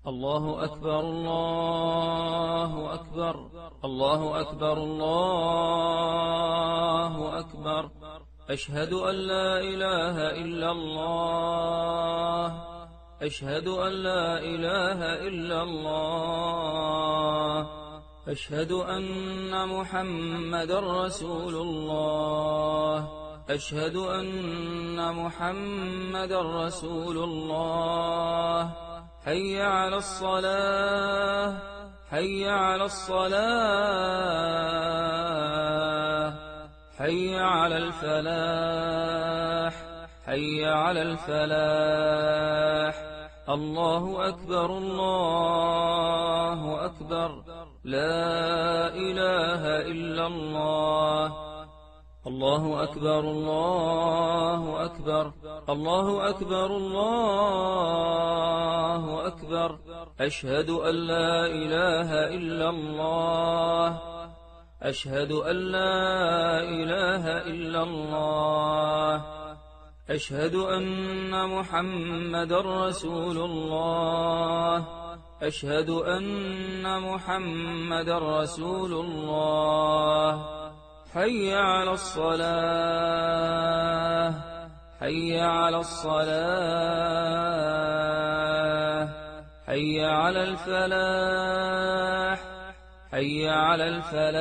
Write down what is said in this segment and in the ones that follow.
الله أكبر الله أكبر الله أكبر الله أكبر. أشهد أن لا إله إلا الله. أشهد أن لا إله إلا الله. أشهد أن محمدا رسول الله. أشهد أن محمدا رسول الله. حي على الصلاة. حي على الصلاة. حي على الفلاح. حي على الفلاح. الله أكبر الله أكبر. لا إله إلا الله. الله أكبر الله أكبر. الله أكبر الله أكبر. أشهد أن لا إله إلا الله. أشهد أن لا إله إلا الله. أشهد أن محمدا رسول الله. أشهد أن محمدا رسول الله. حي على الصلاة. حي على الصلاة. حي على الفلاح. حي على الفلاح.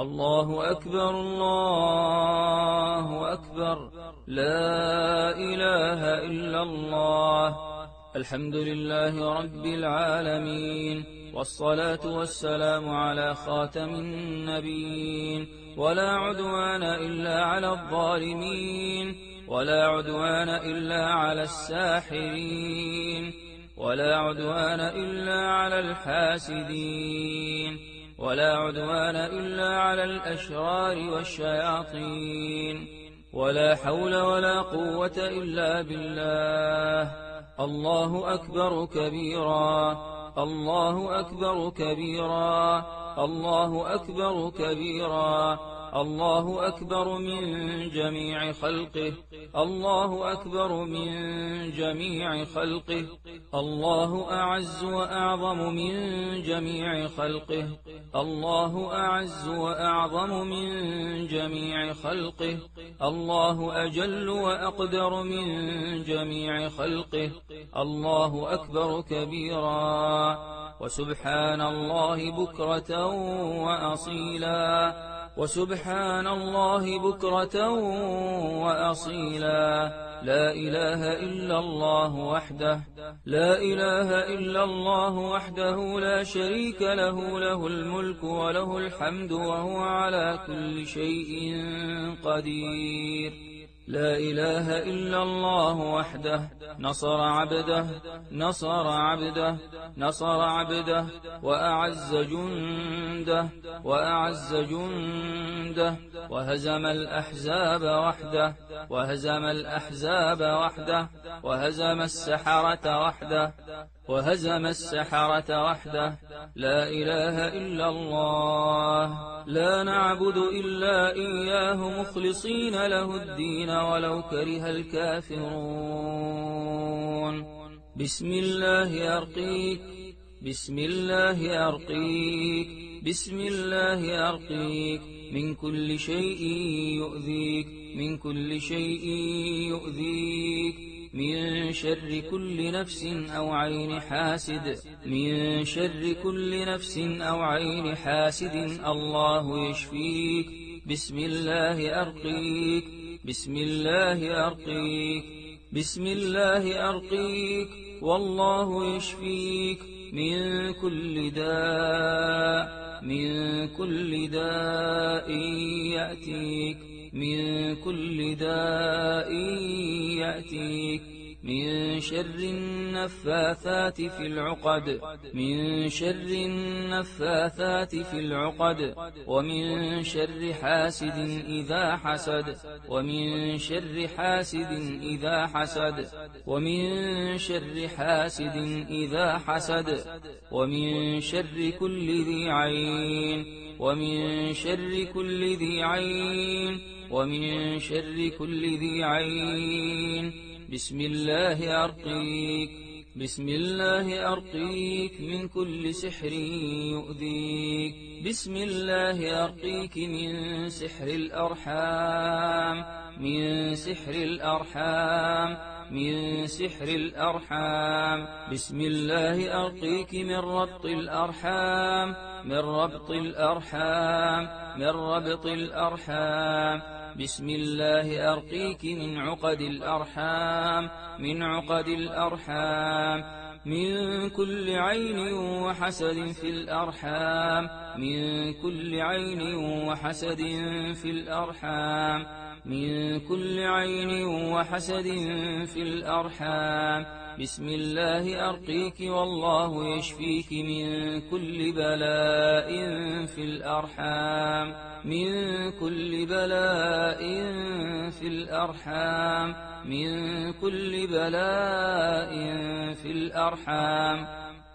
الله أكبر الله أكبر. لا إله إلا الله. الحمد لله رب العالمين، والصلاة والسلام على خاتم النبيين. ولا عدوان إلا على الظالمين، ولا عدوان إلا على الساحرين، ولا عدوان إلا على الحاسدين، ولا عدوان إلا على الأشرار والشياطين. ولا حول ولا قوة إلا بالله. الله أكبر كبيرا. الله أكبر كبيرا. الله أكبر كبيرا. الله أكبر من جميع خلقه. الله أكبر من جميع خلقه. الله أعز وأعظم من جميع خلقه. الله أعز وأعظم من جميع خلقه. الله أجل وأقدر من جميع خلقه. الله أكبر كبيرا. وسبحان الله بكرة وأصيلا. وسبحان الله بكرة وأصيلا. لا إله إلا الله وحده. لا إله إلا الله وحده لا شريك له. له الملك وله الحمد وهو على كل شيء قدير. لا إله إلا الله وحده. نصر عبده. نصر عبده. نصر عبده وأعز جنده. وأعز جنده. وهزم الأحزاب وحده. وهزم الأحزاب وحده. وهزم السحرة وحده. وهزم السحرة وحده. لا إله إلا الله. لا نعبد إلا إياه مخلصين له الدين ولو كره الكافرون. بسم الله أرقيك. بسم الله أرقيك. بسم الله أرقيك من كل شيء يؤذيك. من كل شيء يؤذيك. من شر كل نفس أو عين حاسد. من شر كل نفس أو عين حاسد. الله يشفيك. بسم الله أرقيك. بسم الله أرقيك. بسم الله أرقيك. والله يشفيك من كل داء. من كل داء يأتيك. من كل داء يأتيك. من شر النفاثات في العقد. من شر النفاثات في العقد. ومن شر حاسد إذا حسد. ومن شر حاسد إذا حسد. ومن شر حاسد إذا حسد. ومن شر كل ذي عين. ومن شر كل ذي عين. ومن شر كل ذي عين. بسم الله أرقيك بسم الله أرقيك من كل سحر يؤذيك بسم الله أرقيك من سحر الأرحام من سحر الأرحام من سحر الأرحام بسم الله أرقيك من ربط الأرحام من ربط الأرحام من ربط الأرحام بسم الله أرقيك من عقد الأرحام من عقد الأرحام من كل عين وحسد في الأرحام من كل عين وحسد في الأرحام من كل عين وحسد في الأرحام بسم الله أرقيك والله يشفيك من كل بلاء في الأرحام من كل بلاء في الأرحام من كل بلاء في الأرحام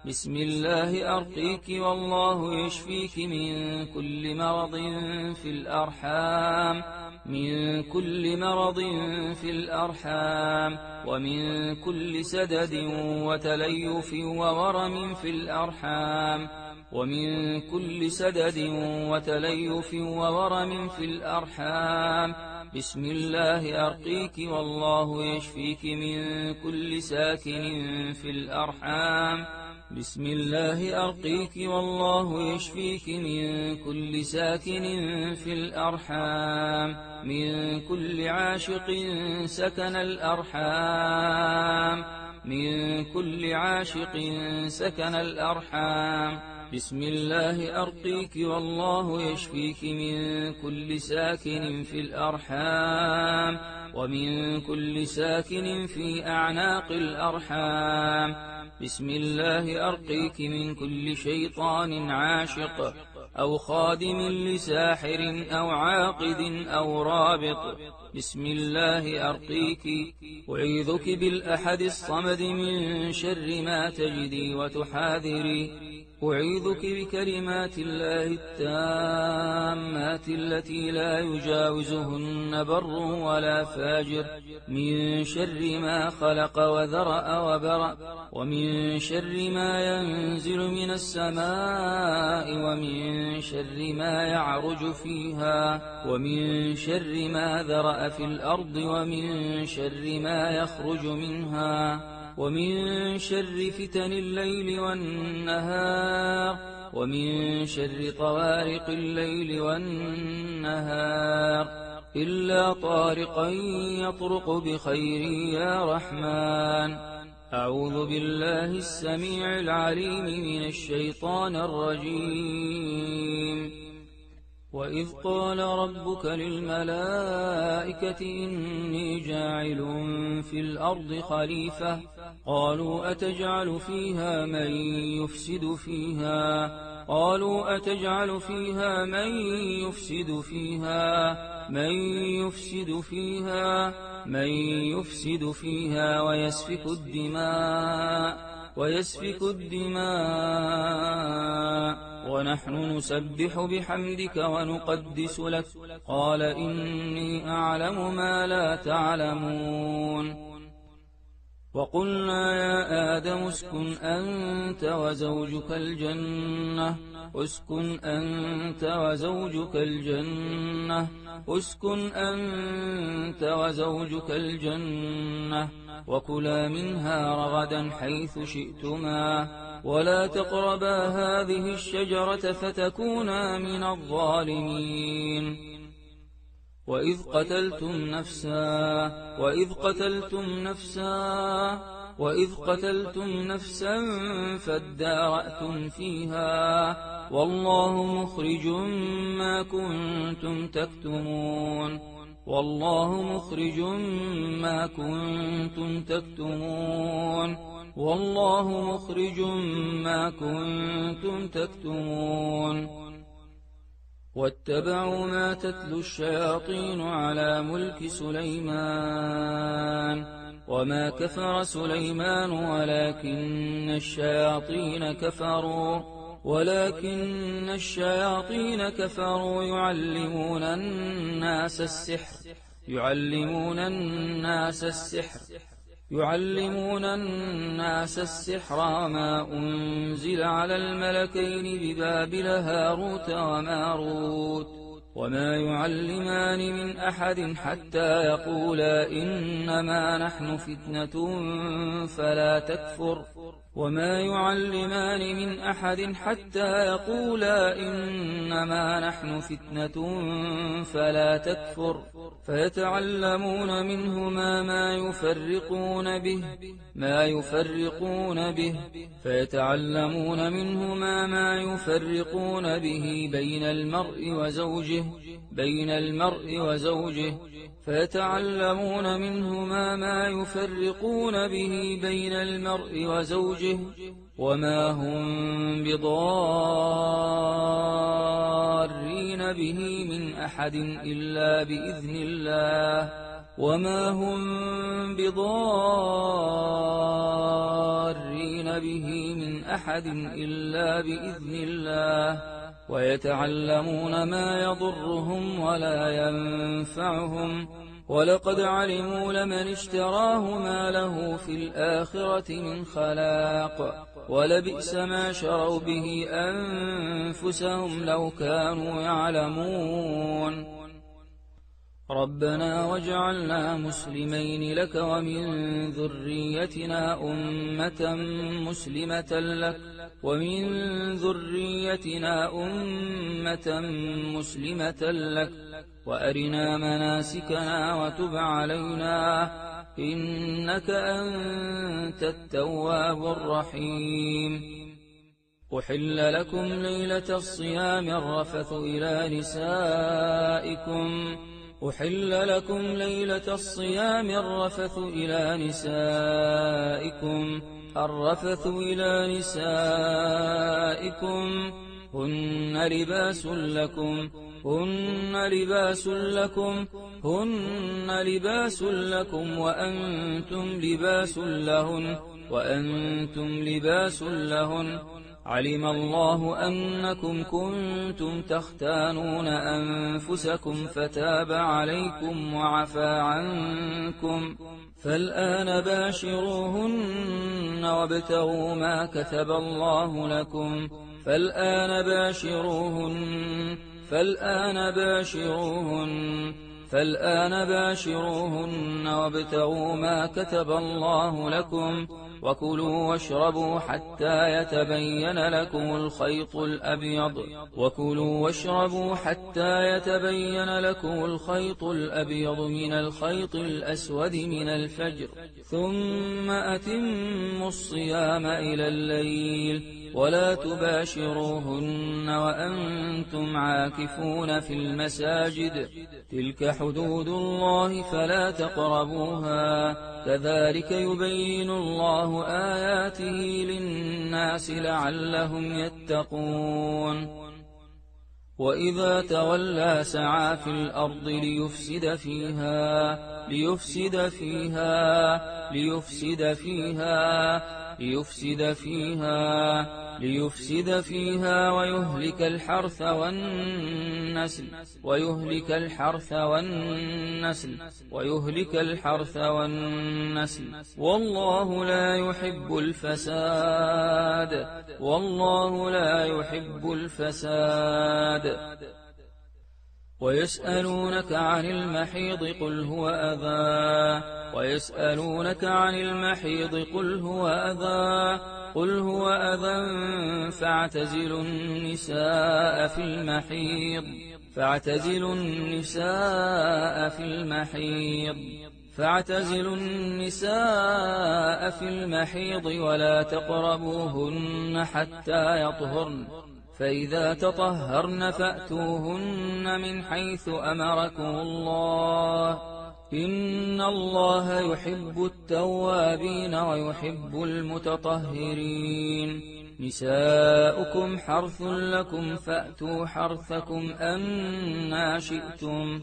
بسم الله أرقيك والله يشفيك من كل مرض في الأرحام من كل مرض في الأرحام ومن كل سدد وتليف وورم في الأرحام ومن كل سدد وتليف وورم في الأرحام بسم الله أرقيك والله يشفيك من كل ساكن في الأرحام بسم الله أرقيك والله يشفيك من كل ساكن في الأرحام من كل عاشق سكن الأرحام من كل عاشق سكن الأرحام بسم الله أرقيك والله يشفيك من كل ساكن في الأرحام ومن كل ساكن في أعناق الأرحام بسم الله أرقيك من كل شيطان عاشق أو خادم لساحر أو عاقد أو رابط بسم الله أرقيك أعيذك بالأحد الصمد من شر ما تجدي وتحاذري أعيذك بكلمات الله التامات التي لا يجاوزهن بر ولا فاجر من شر ما خلق وذرأ وبرأ ومن شر ما ينزل من السماء ومن شر ما يعرج فيها ومن شر ما ذرأ في الأرض ومن شر ما يخرج منها ومن شر فتن الليل والنهار ومن شر طوارق الليل والنهار إلا طارقا يطرق بخير يا رحمن أعوذ بالله السميع العليم من الشيطان الرجيم وإذ قال ربك للملائكة إني جاعل في الأرض خليفة قالوا أتجعل فيها من يفسد فيها قالوا أتجعل فيها من يفسد فيها من يفسد فيها ويسفك الدماء ونحن نسبح بحمدك ونقدس لك قال إني أعلم ما لا تعلمون وقلنا يا آدم اسكن أنت وزوجك الجنة وكلا منها رغدا حيث شئتما ولا تقربا هذه الشجرة فتكونا من الظالمين وإذ قتلتم نفسا فادارأتم فيها والله مخرج ما كنتم تكتمون واتبعوا ما تتلو الشياطين على ملك سليمان وما كفر سليمان ولكن الشياطين كفروا يعلمون الناس السحر يعلمون الناس السحر وما أنزل على الملكين ببابل هاروت وماروت وما يعلمان من أحد حتى يقولا إنما نحن فتنة فلا تكفر وما يعلمان من أحد حتى يقولا إنما نحن فتنة فلا تكفر فيتعلمون منهما ما يفرقون به بين المرء وزوجه وما هم بضارين به من أحد إلا بإذن الله ويتعلمون ما يضرهم ولا ينفعهم ولقد علموا لمن اشتراه ما له في الآخرة من خلاق ولبئس ما شروا به أنفسهم لو كانوا يعلمون ربنا واجعلنا مسلمين لك ومن ذريتنا أمة مسلمة لك وأرنا مناسكنا وتب علينا إنك أنت التواب الرحيم أحل لكم ليلة الصيام الرفث إلى نسائكم هن لباس لكم وأنتم لباس لهن علم الله أنكم كنتم تختانون أنفسكم فتاب عليكم وعفى عنكم فالآن باشروهن وابتغوا ما كتب الله لكم فالآن باشروهن وابتغوا ما كتب الله لكم وكلوا واشربوا حتى يتبين لكم الخيط الأبيض من الخيط الأسود من الفجر ثم أتموا الصيام إلى الليل ولا تباشروهن وأنتم عاكفون في المساجد تلك حدود الله فلا تقربوها كذلك يبين الله آياته للناس لعلهم يتقون وإذا تولى سعى في الأرض ليفسد فيها ويهلك الحرث والنسل والله لا يحب الفساد ويسألونك عن المحيض قل هو أذى فاعتزلوا النساء في المحيض ولا تقربوهن حتى يطهرن فإذا تطهرن فأتوهن من حيث أمركم الله إن الله يحب التوابين ويحب المتطهرين نساؤكم حرث لكم فأتوا حرثكم أنى شئتم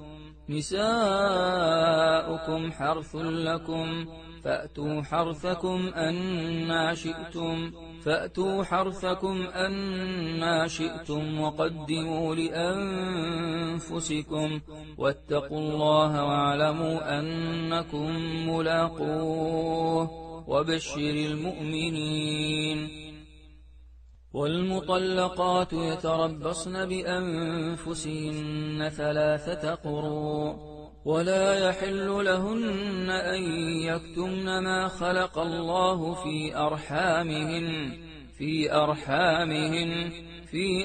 فأتوا حرثكم أنى شئتم وقدموا لأنفسكم واتقوا الله واعلموا أنكم ملاقوه وبشر المؤمنين. والمطلقات يتربصن بأنفسهن 3 قروء ولا يحل لهن أن يكتمن ما خلق الله في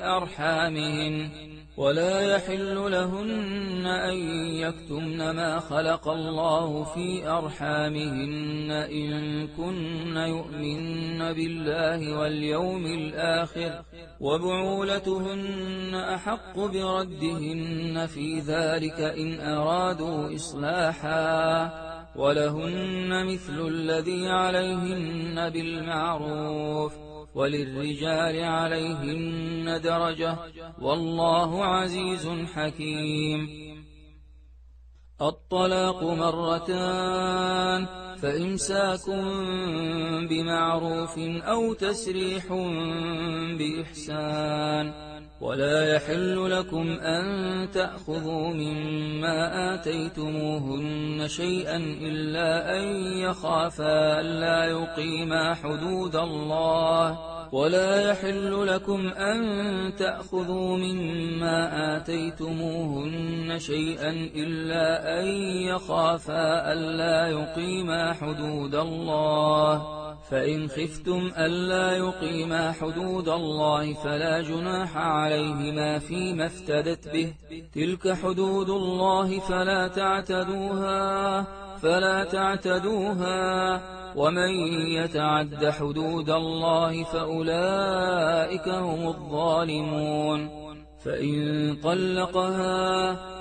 أرحامهن ولا يحل لهن أن يكتمن ما خلق الله في أرحامهن إن كن يؤمن بالله واليوم الآخر وبعولتهن أحق بردهن في ذلك إن أرادوا إصلاحا ولهن مثل الذي عليهن بالمعروف وللرجال عليهن درجة والله عزيز حكيم. الطلاق 2 فإمساك بمعروف أو تسريح بإحسان ولا يحل لكم أن تأخذوا مما آتيتموهن شيئا إلا أن يخافا ألا يقيما حدود الله ولا يحل لكم أن تأخذوا مما آتيتموهن شيئا إلا أن يخافا ألا يقيما حدود الله فإن خفتم ألا يقيما حدود الله فلا جناح عليهما فيما افتدت به تلك حدود الله فلا تعتدوها ومن يتعد حدود الله فأولئك هم الظالمون.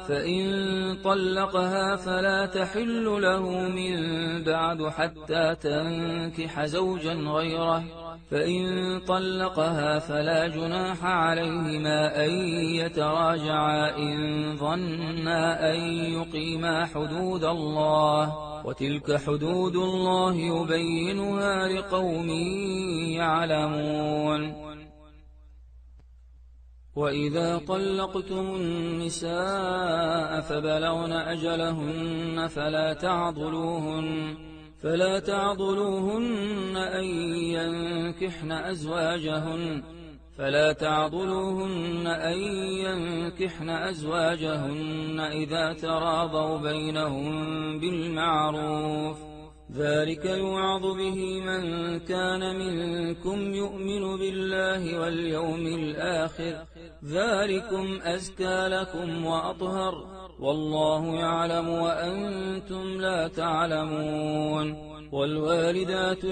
فإن طلقها فلا تحل له من بعد حتى تنكح زوجا غيره فإن طلقها فلا جناح عليهما أن يتراجعا إن ظنا أن يقيما حدود الله وتلك حدود الله يبينها لقوم يعلمون. وإذا طلقتم النساء فبلغن أجلهن فلا تعضلوهن أن ينكحن أزواجهن إذا تراضوا بينهم بالمعروف ذلك يوعظ به من كان منكم يؤمن بالله واليوم الآخر ذلكم أزكى لكم وأطهر والله يعلم وأنتم لا تعلمون. والوالدات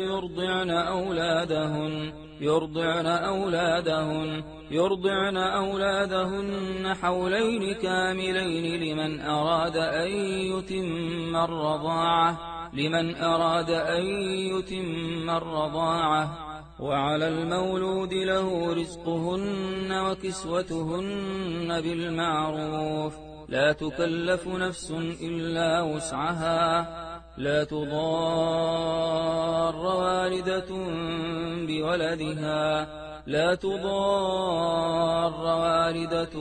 يرضعن أولادهن حولين كاملين لمن أراد أن يتم الرضاعة وعلى المولود له رزقهن وكسوتهن بالمعروف لا تكلف نفس إلا وسعها لا تضار والدة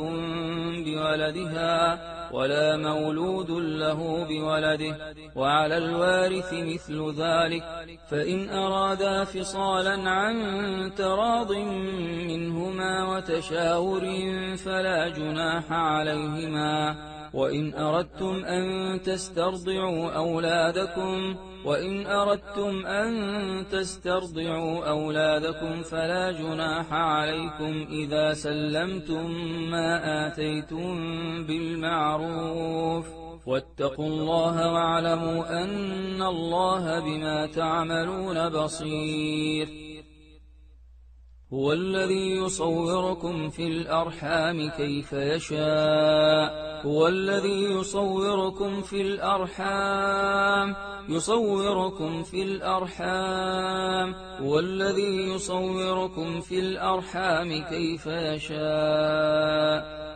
بولدها ولا مولود له بولده وعلى الوارث مثل ذلك فإن أرادا فصالا عن تراض منهما وتشاور فلا جناح عليهما. وإن أردتم أن تسترضعوا أولادكم فلا جناح عليكم إذا سلمتم ما آتيتم بالمعروف واتقوا الله واعلموا أن الله بما تعملون بصير. هو الذي يصوركم في الأرحام كيف يشاء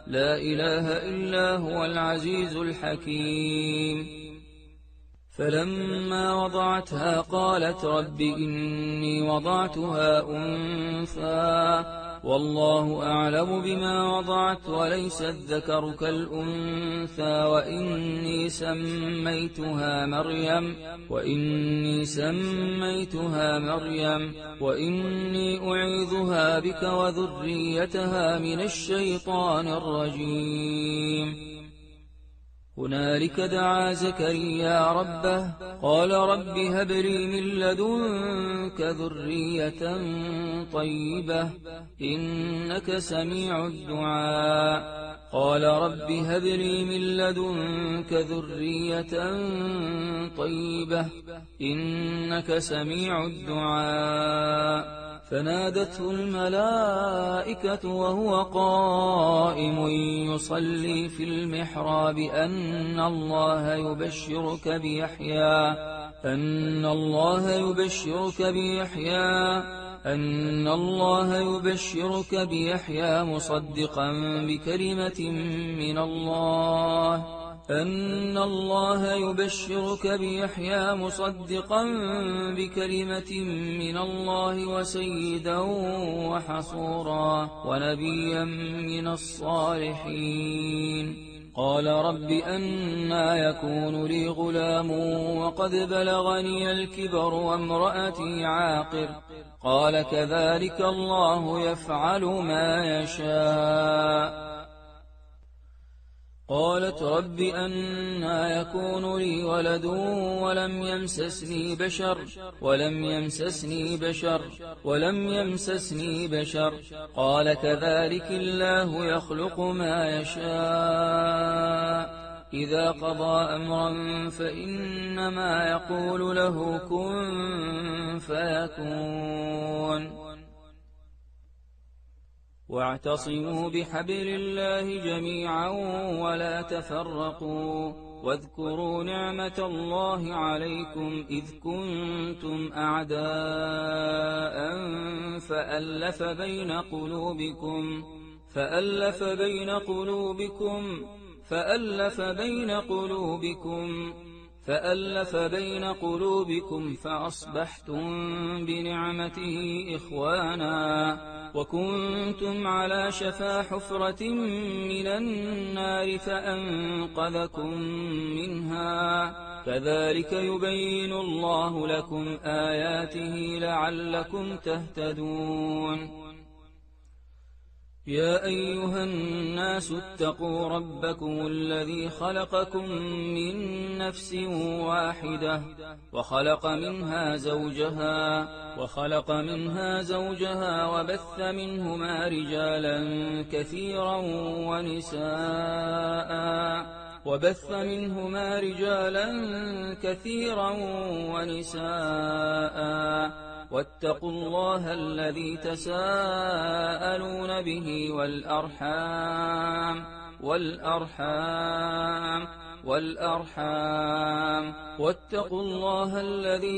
لا إله إلا هو العزيز الحكيم. فلما وضعتها قالت رب إني وضعتها أنثى والله أعلم بما وضعت وليس الذكر كالأنثى وإني سميتها مريم وإني أعيذها بك وذريتها من الشيطان الرجيم. هنالك دعا زكريا ربه قال رب هب لي من لدنك ذرية طيبة إنك سميع الدعاء. قال رب هب لي من لدنك ذرية طيبة إنك سميع الدعاء. فنادته الملائكة وهو قائم يصلي في المحراب أن الله يبشرك بيحيى مصدقا بكلمة من الله وسيدا وحصورا ونبيا من الصالحين. قال رب أنى يكون لي غلام وقد بلغني الكبر وامرأتي عاقر قال كذلك الله يفعل ما يشاء. قالت رب أنى يكون لي ولد ولم يمسسني بشر قال كذلك الله يخلق ما يشاء. إذا قضى أمرا فإنما يقول له كن فيكون. واعتصموا بحبل الله جميعا ولا تفرقوا واذكروا نعمة الله عليكم إذ كنتم أعداء فألف بين قلوبكم فأصبحتم بنعمته إخوانا وكنتم على شفا حفرة من النار فأنقذكم منها. كذلك يبين الله لكم آياته لعلكم تهتدون. يا أيها الناس اتقوا ربكم الذي خلقكم من نفس واحدة وخلق منها زوجها وبث منهما رجالا كثيرا ونساء واتقوا الله الذي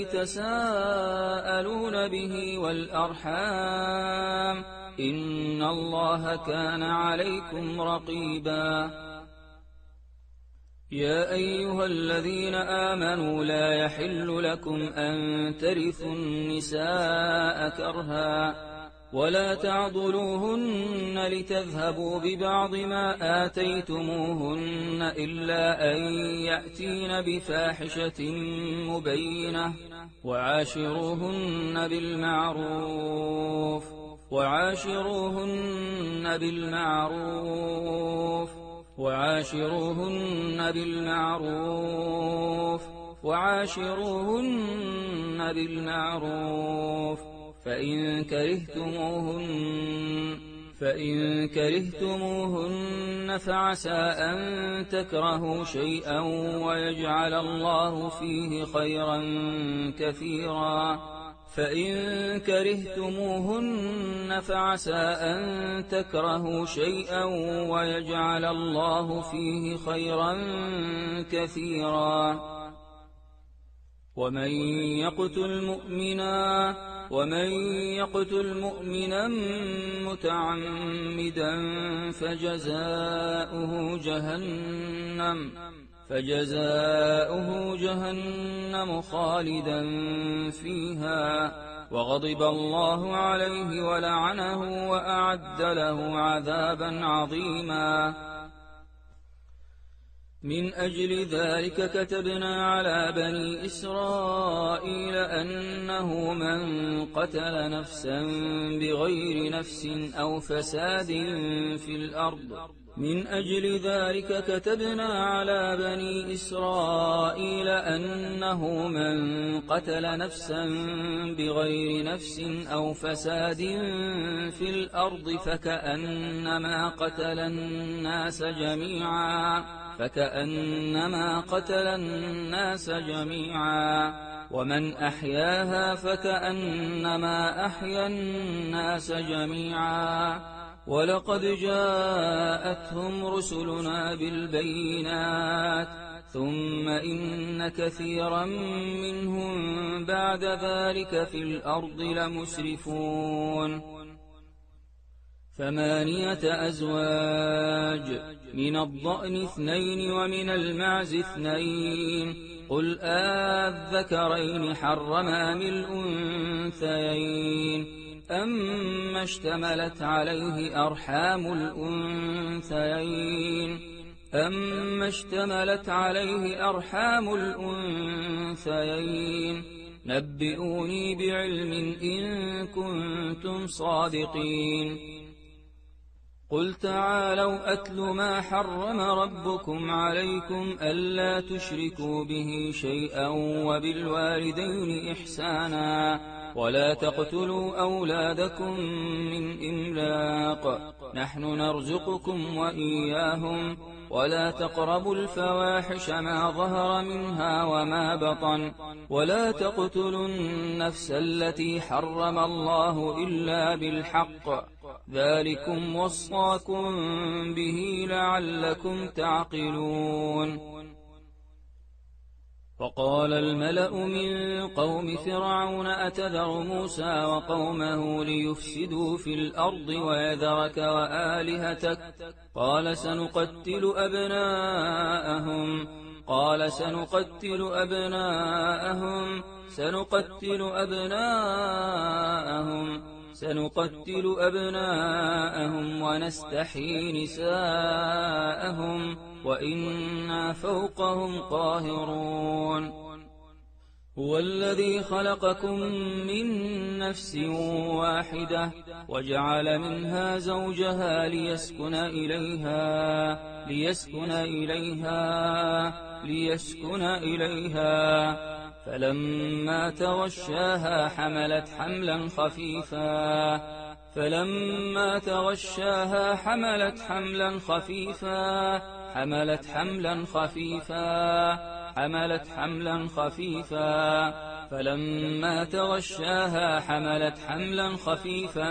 تساءلون به والأرحام إن الله كان عليكم رقيبا. يا أيها الذين آمنوا لا يحل لكم أن ترثوا النساء كرها ولا تعضلوهن لتذهبوا ببعض ما آتيتموهن إلا أن يأتين بفاحشة مبينة وعاشروهن بالمعروف فإن كرهتموهن فعسى أن تكرهوا شيئا ويجعل الله فيه خيرا كثيرا. ومن يقتل مؤمنا متعمدا فجزاؤه جهنم خالدا فيها وغضب الله عليه ولعنه وأعد له عذابا عظيما. من أجل ذلك كتبنا على بني إسرائيل أنه من قتل نفسا بغير نفس أو فساد في الأرض من أجل ذلك كتبنا على بني إسرائيل أنه من قتل نفسا بغير نفس أو فساد في الأرض فكأنما قتل الناس جميعا ومن أحياها فكأنما أحيا الناس جميعا. ولقد جاءتهم رسلنا بالبينات ثم إن كثيرا منهم بعد ذلك في الأرض لمسرفون. 8 أزواج من الضأن 2 ومن المعز 2 قل الذكرين حرم أم الأنثيين أما اشتملت عليه أرحام الأنثيين نبئوني بعلم إن كنتم صادقين. قل تعالوا أتل ما حرم ربكم عليكم ألا تشركوا به شيئا وبالوالدين إحسانا ولا تقتلوا أولادكم من إملاق نحن نرزقكم وإياهم ولا تقربوا الفواحش ما ظهر منها وما بطن ولا تقتلوا النفس التي حرم الله إلا بالحق ذلكم وصاكم به لعلكم تعقلون. وقال الملأ من قوم فرعون أتذر موسى وقومه ليفسدوا في الأرض ويذرك وآلهتك قال سنقتل أبناءهم ونستحيي نساءهم وإنا فوقهم قاهرون. هو الذي خلقكم من نفس واحدة وجعل منها زوجها ليسكن إليها فلما تغشاها حملت حملا خفيفا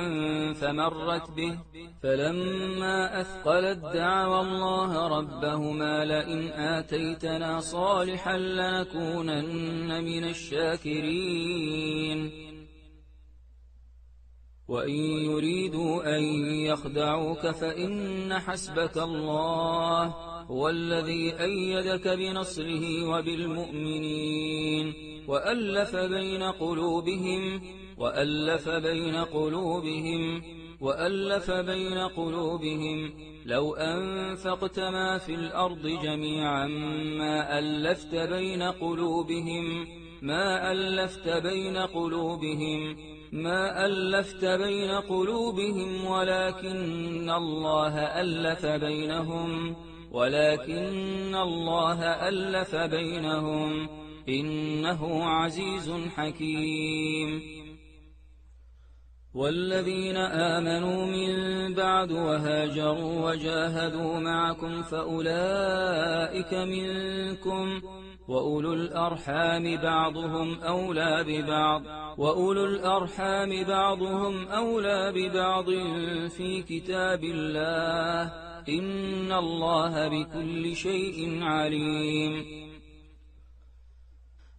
فمرت به فلما أثقلت دعوا الله ربهما لئن آتيتنا صالحا لنكونن من الشاكرين. وإن يريدوا أن يخدعوك فإن حسبك الله هو الذي أيدك بنصره وبالمؤمنين وألف بين قلوبهم لو أنفقت ما في الأرض جميعا ما ألفت بين قلوبهم ولكن الله ألف بينهم إنه عزيز حكيم. والذين آمنوا من بعد وهاجروا وجاهدوا معكم فأولئك منكم وأولو الأرحام بعضهم أولى ببعض في كتاب الله إن الله بكل شيء عليم.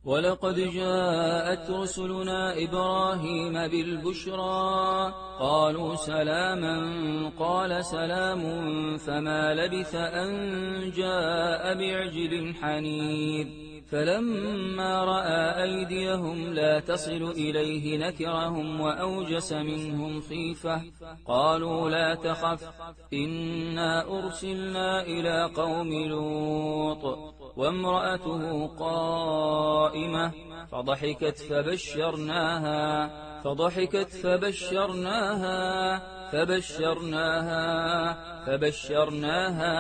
ولقد جاءت رسلنا إبراهيم بالبشرى قالوا سلاما قال سلام فما لبث أن جاء بعجل حنيذ فلما رأى أيديهم لا تصل إليه نكرهم وأوجس منهم خيفة قالوا لا تخف إنا أرسلنا إلى قوم لوط وامرأته قائمة فضحكت فبشرناها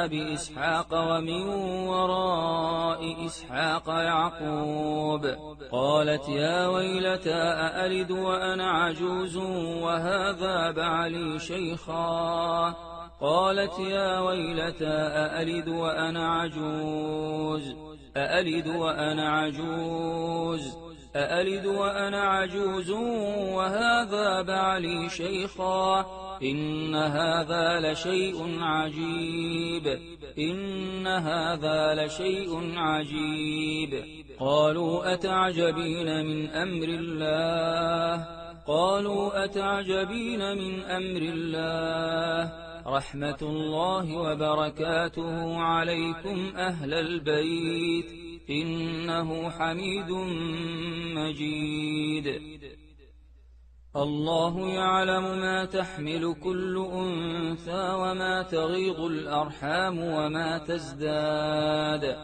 بإسحاق ومن وراء إسحاق يعقوب قالت يا ويلتى أألد وأنا عجوز وهذا بعلي شيخا وهذا بعلي شيخا إن هذا لشيء عجيب قالوا أتعجبين من أمر الله رحمة الله وبركاته عليكم أهل البيت إنه حميد مجيد الله يعلم ما تحمل كل أنثى وما تغيض الأرحام وما تزداد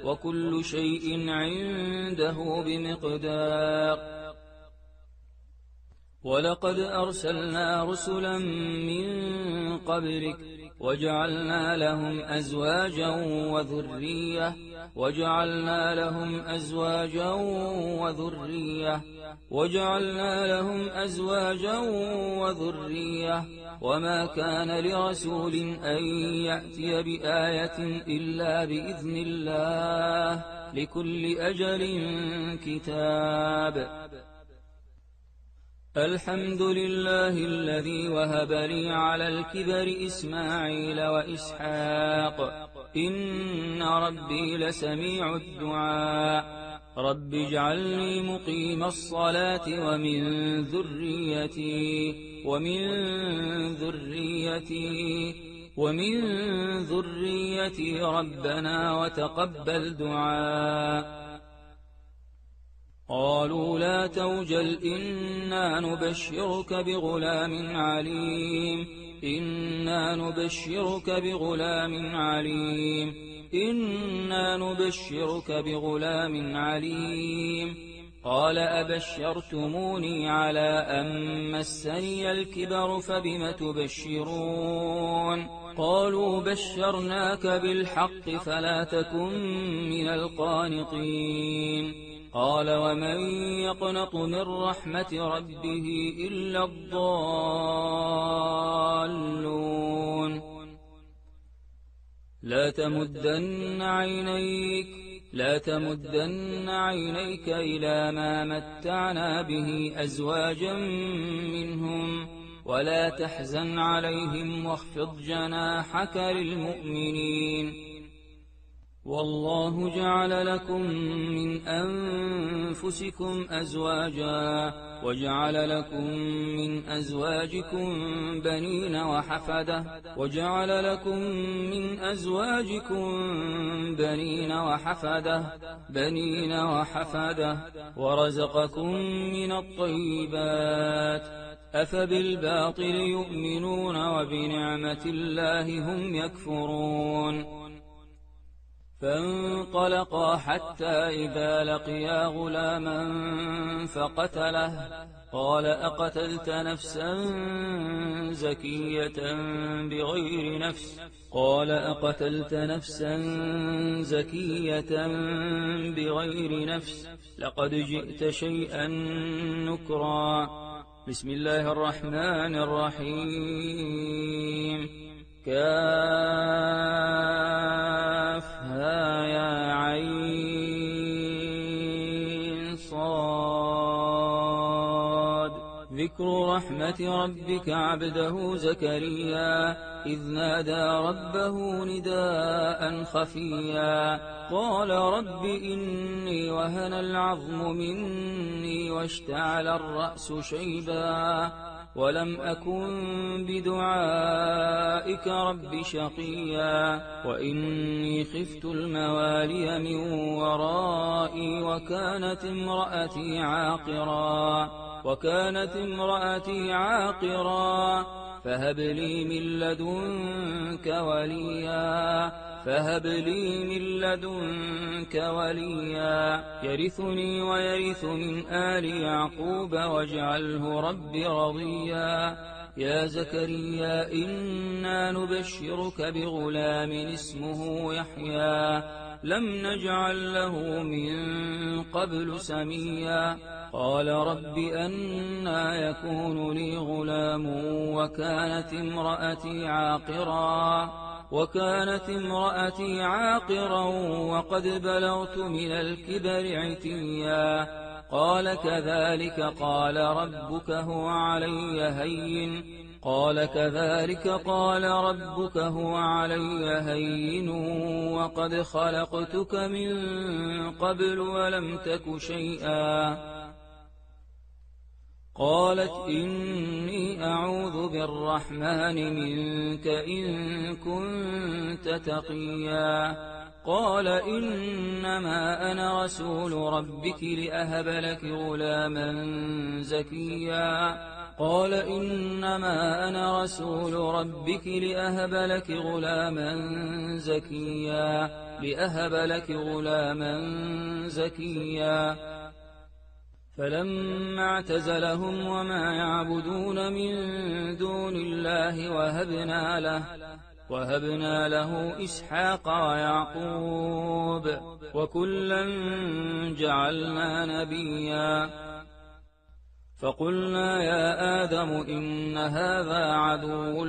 وكل شيء عنده بمقدار ولقد أرسلنا رسلا من قبلك وجعلنا لهم أزواجا وذرية وما كان لرسول أن يأتي بآية إلا بإذن الله لكل أجل كتاب الحمد لله الذي وهب لي على الكبر إسماعيل وإسحاق إن ربي لسميع الدعاء رب اجعلني مقيم الصلاة ومن ذريتي ربنا وتقبل دعاء قالوا لا توجل إنا نبشرك بغلام عليم قال أبشرتموني على أن مسني الكبر فبم تبشرون قالوا بشرناك بالحق فلا تكن من القانطين قال ومن يقنط من رحمة ربه إلا الضالون لا تمدن عينيك إلى ما متعنا به أزواجا منهم ولا تحزن عليهم واخفض جناحك للمؤمنين والله جعل لكم من أنفسكم أزواجا وجعل لكم من أزواجكم بنين وحفدة ورزقكم من الطيبات أفبالباطل يؤمنون وبنعمة الله هم يكفرون فانطلقا حتى إذا لقيا غلاما فقتله قال أقتلت نفسا زكية بغير نفس لقد جئت شيئا نكرا بسم الله الرحمن الرحيم كافها يا عين صاد ذكر رحمة ربك عبده زكريا إذ نادى ربه نداء خفيا قال رب إني وهن العظم مني واشتعل الرأس شيبا ولم أكن بدعائك رب شقيا وإني خفت الموالي من ورائي وكانت امرأتي عاقرا فهب لي من لدنك وليا يرثني ويرث من آل يعقوب واجعله رب رضيا يا زكريا إنا نبشرك بغلام اسمه يحيى لم نجعل له من قبل سميا قال رب أنى يكون لي غلام وكانت امرأتي عاقرا وقد بلغت من الكبر عتيا قال كذلك قال ربك هو علي هين وقد خلقتك من قبل ولم تك شيئا قالت إني أعوذ بالرحمن منك إن كنت تقيا قال إنما أنا رسول ربك لأهب لك غلاما زكيا فلما اعتزلهم وما يعبدون من دون الله وهبنا له إسحاق ويعقوب وكلا جعلنا نبيا فقلنا يا آدم إن هذا عدو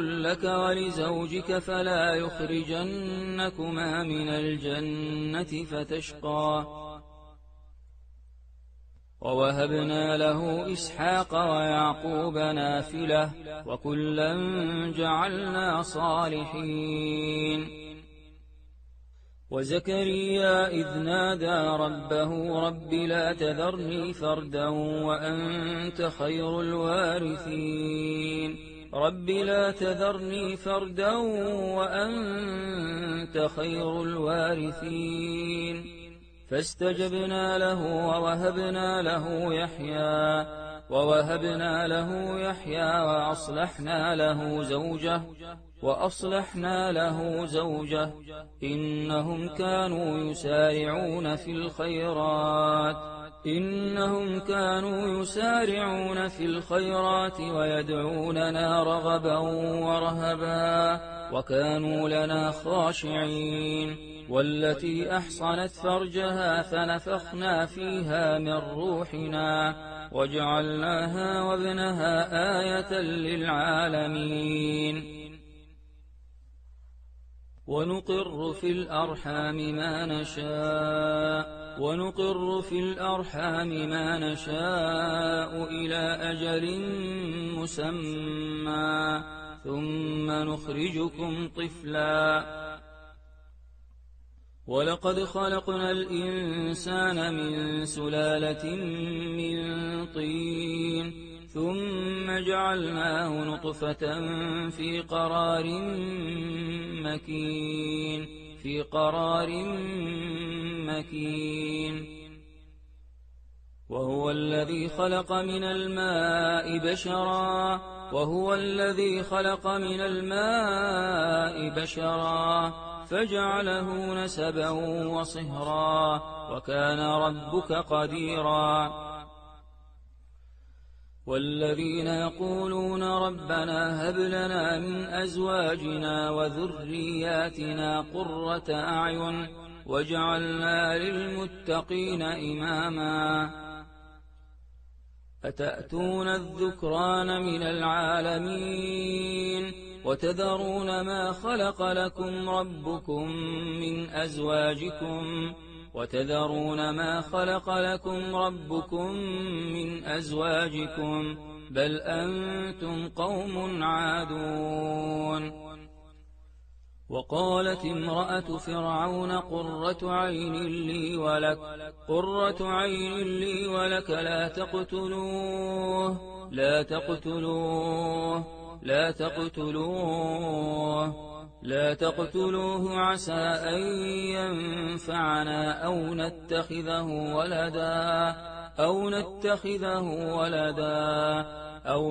لك ولزوجك فلا يخرجنكما من الجنة فتشقى ووهبنا له إسحاق ويعقوب نافلة وكلا جعلنا صالحين وزكريا إذ نادى ربه رب لا تذرني فردا وأنت خير الوارثين فاستجبنا له ووهبنا له يحيى وأصلحنا له زوجه إنهم كانوا يسارعون في الخيرات ويدعوننا رغبا ورهبا وكانوا لنا خاشعين والتي أحصنت فرجها فنفخنا فيها من روحنا وجعلناها وابنها آية للعالمين ونقر في الأرحام ما نشاء إلى أجل مسمى ثم نخرجكم طفلا ولقد خلقنا الإنسان من سلالة من طين ثم جعلناه نطفة في قرار مكين وهو الذي خلق من الماء بشرا فجعله نسبا وصهرا وكان ربك قديرا والذين يقولون ربنا هب لنا من أزواجنا وذرياتنا قرة أعين واجعلنا للمتقين إماما أتأتون الذكران من العالمين وتذرون ما خلق لكم ربكم من أزواجكم بل أنتم قوم عادون وقالت امرأة فرعون قرة عين لي ولك لا تقتلوه عسى أن ينفعنا أو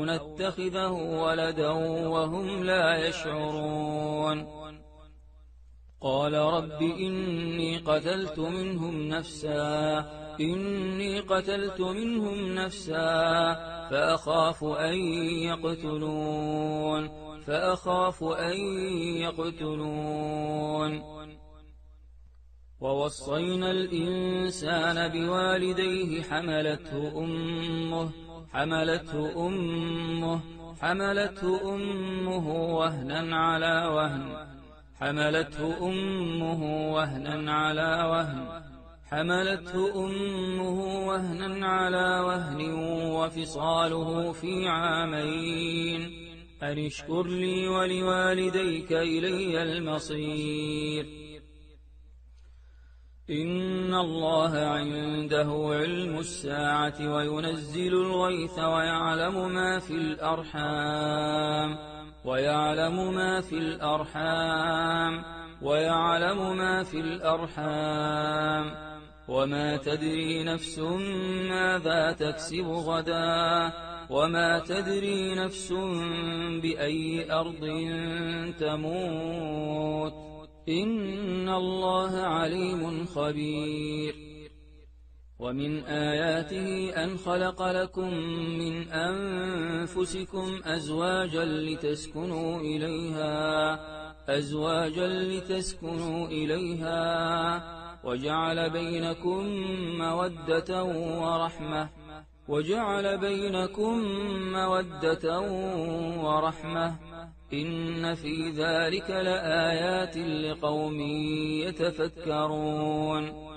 نتخذه ولدا وهم لا يشعرون قال رب إني قتلت منهم نفسا فأخاف أن يقتلون ووصينا الإنسان بوالديه حملته أمه وهنا على وهن وفصاله في عامين أن اشكر لي ولوالديك إلي المصير إن الله عنده علم الساعة وينزل الغيث ويعلم ما في الأرحام وما تدري نفس ماذا تكسب غدا وما تدري نفس بأي أرض تموت إن الله عليم خبير ومن آياته أن خلق لكم من أنفسكم أزواجا لتسكنوا إليها وجعل بينكم مودة ورحمة إن في ذلك لآيات لقوم يتفكرون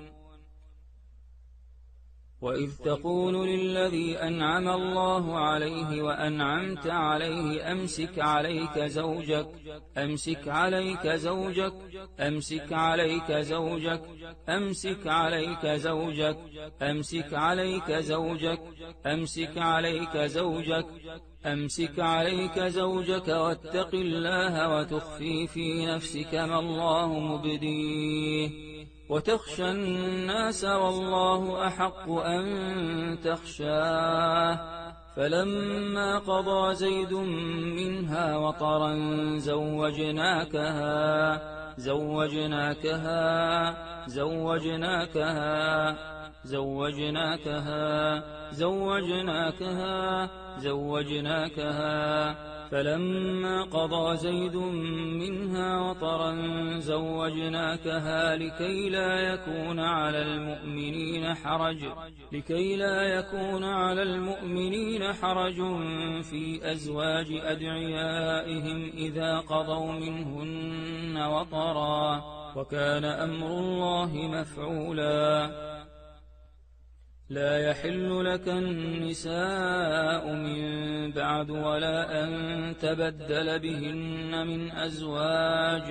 وإذ تقول للذي أنعم الله عليه وأنعمت عليه أمسك عليك زوجك واتق الله وتخفي في نفسك ما الله مبديه وتخشى الناس والله أحق أن تخشاه فلما قضى زيد منها وطرا زوجناكها لكي لا يكون على المؤمنين حرج في أزواج أدعيائهم إذا قضوا منهن وطرا وكان أمر الله مفعولا لا يحل لك النساء من بعد ولا أن تبدل بهن من أزواج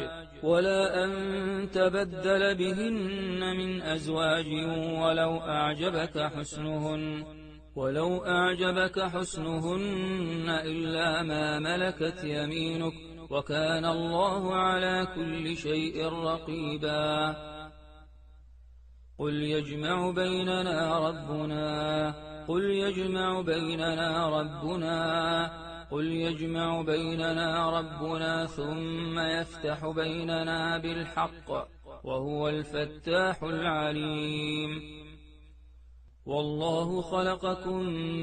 ولو أعجبك حسنهن إلا ما ملكت يمينك وكان الله على كل شيء رقيبا قل يجمع بيننا ربنا ثم يفتح بيننا بالحق وهو الفتاح العليم والله خلقكم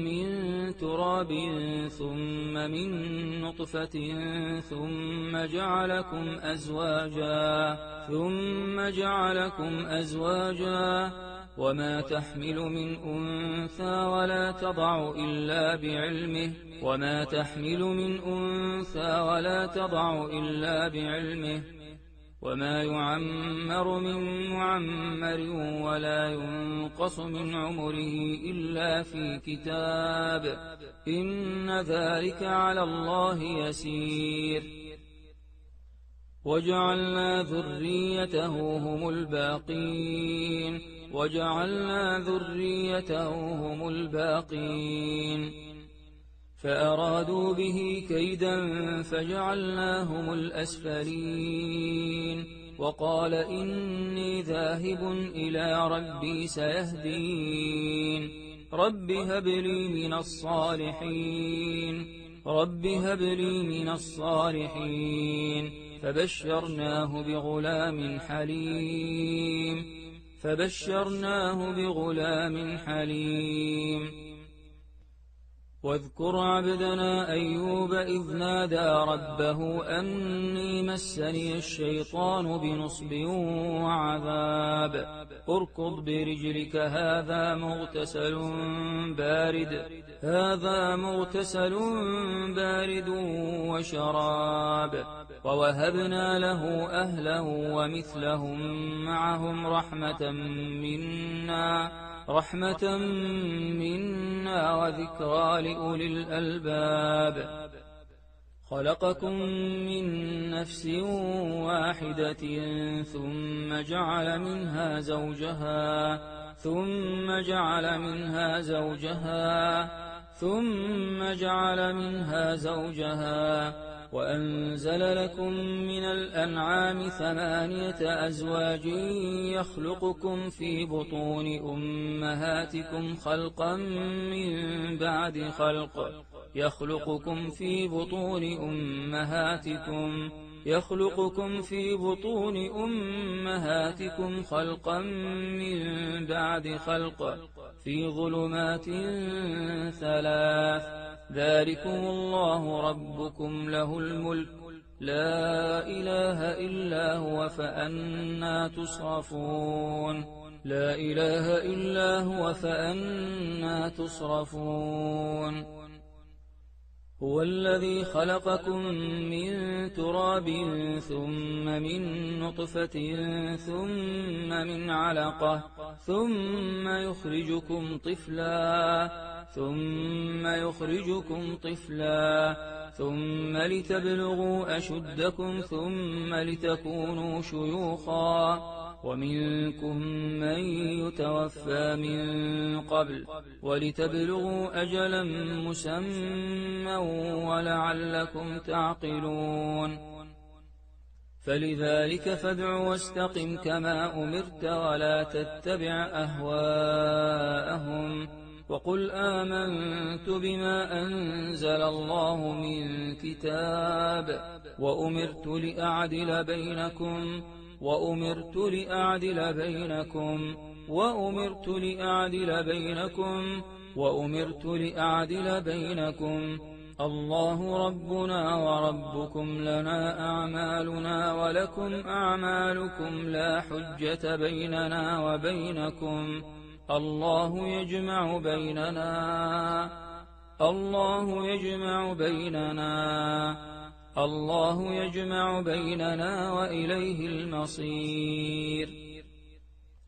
من تراب ثم من نطفة ثم جعلكم أزواجا وما تحمل من أنثى ولا تضع إلا بعلمه وما يعمر من معمر ولا ينقص من عمره إلا في كتاب إن ذلك على الله يسير وجعلنا ذريته هم الباقين فأرادوا به كيدا فجعلناهم الأسفلين وقال إني ذاهب إلى ربي سيهدين رب هب لي من الصالحين فبشرناه بغلام حليم واذكر عبدنا أيوب إذ نادى ربه أني مسني الشيطان بنصب وعذاب اركض برجلك هذا مغتسل بارد وشراب ووهبنا له أهله ومثلهم معهم رحمة منا وذكرى لأولي الألباب خلقكم من نفس واحدة ثم جعل منها زوجها وأنزل لكم من الأنعام 8 أزواج يخلقكم في بطون أمهاتكم خلقا من بعد خلق في ظلمات 3 ذلكم الله ربكم له الملك لا إله إلا هو فأنى تصرفون هو الذي خلقكم من تراب ثم من نطفة ثم من علقة ثم يخرجكم طفلا ثم لتبلغوا أشدكم ثم لتكونوا شيوخا ومنكم من يتوفى من قبل ولتبلغوا أجلا مسمى ولعلكم تعقلون فلذلك فادع واستقم كما أمرت ولا تتبع أهواءهم وقل آمنت بما أنزل الله من كتاب وأمرت لأعدل بينكم الله ربنا وربكم لنا أعمالنا ولكم أعمالكم لا حجة بيننا وبينكم الله يجمع بيننا وإليه المصير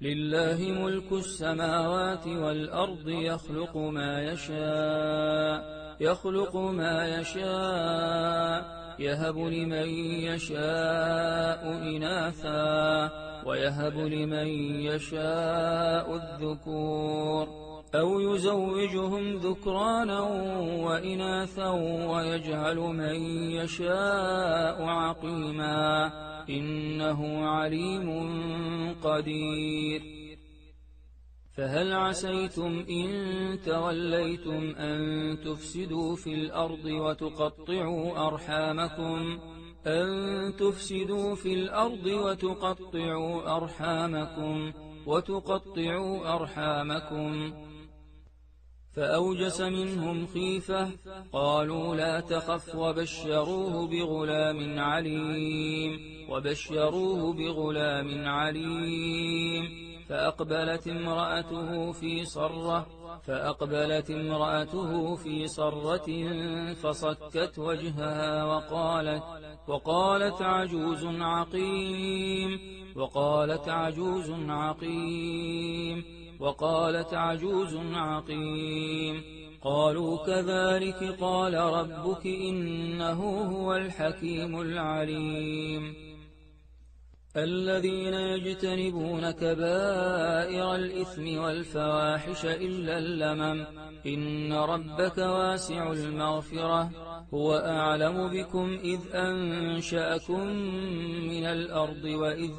لله ملك السماوات والأرض يخلق ما يشاء يهب لمن يشاء إناثا ويهب لمن يشاء الذكور أو يزوجهم ذكرانا وإناثا ويجعل من يشاء عقيما إنه عليم قدير فهل عسيتم إن توليتم أن تفسدوا في الأرض وتقطعوا أرحامكم فأوجس منهم خيفة، قالوا لا تخف، وبشروه بغلام عليم. فأقبلت امرأته في صرة فصكت وجهها وقالت عجوز عقيم. قالوا كذلك قال ربك إنه هو الحكيم العليم. الذين يجتنبون كبائر الإثم والفواحش إلا اللمم إن ربك واسع المغفرة هو أعلم بكم إذ أنشأكم من الأرض وإذ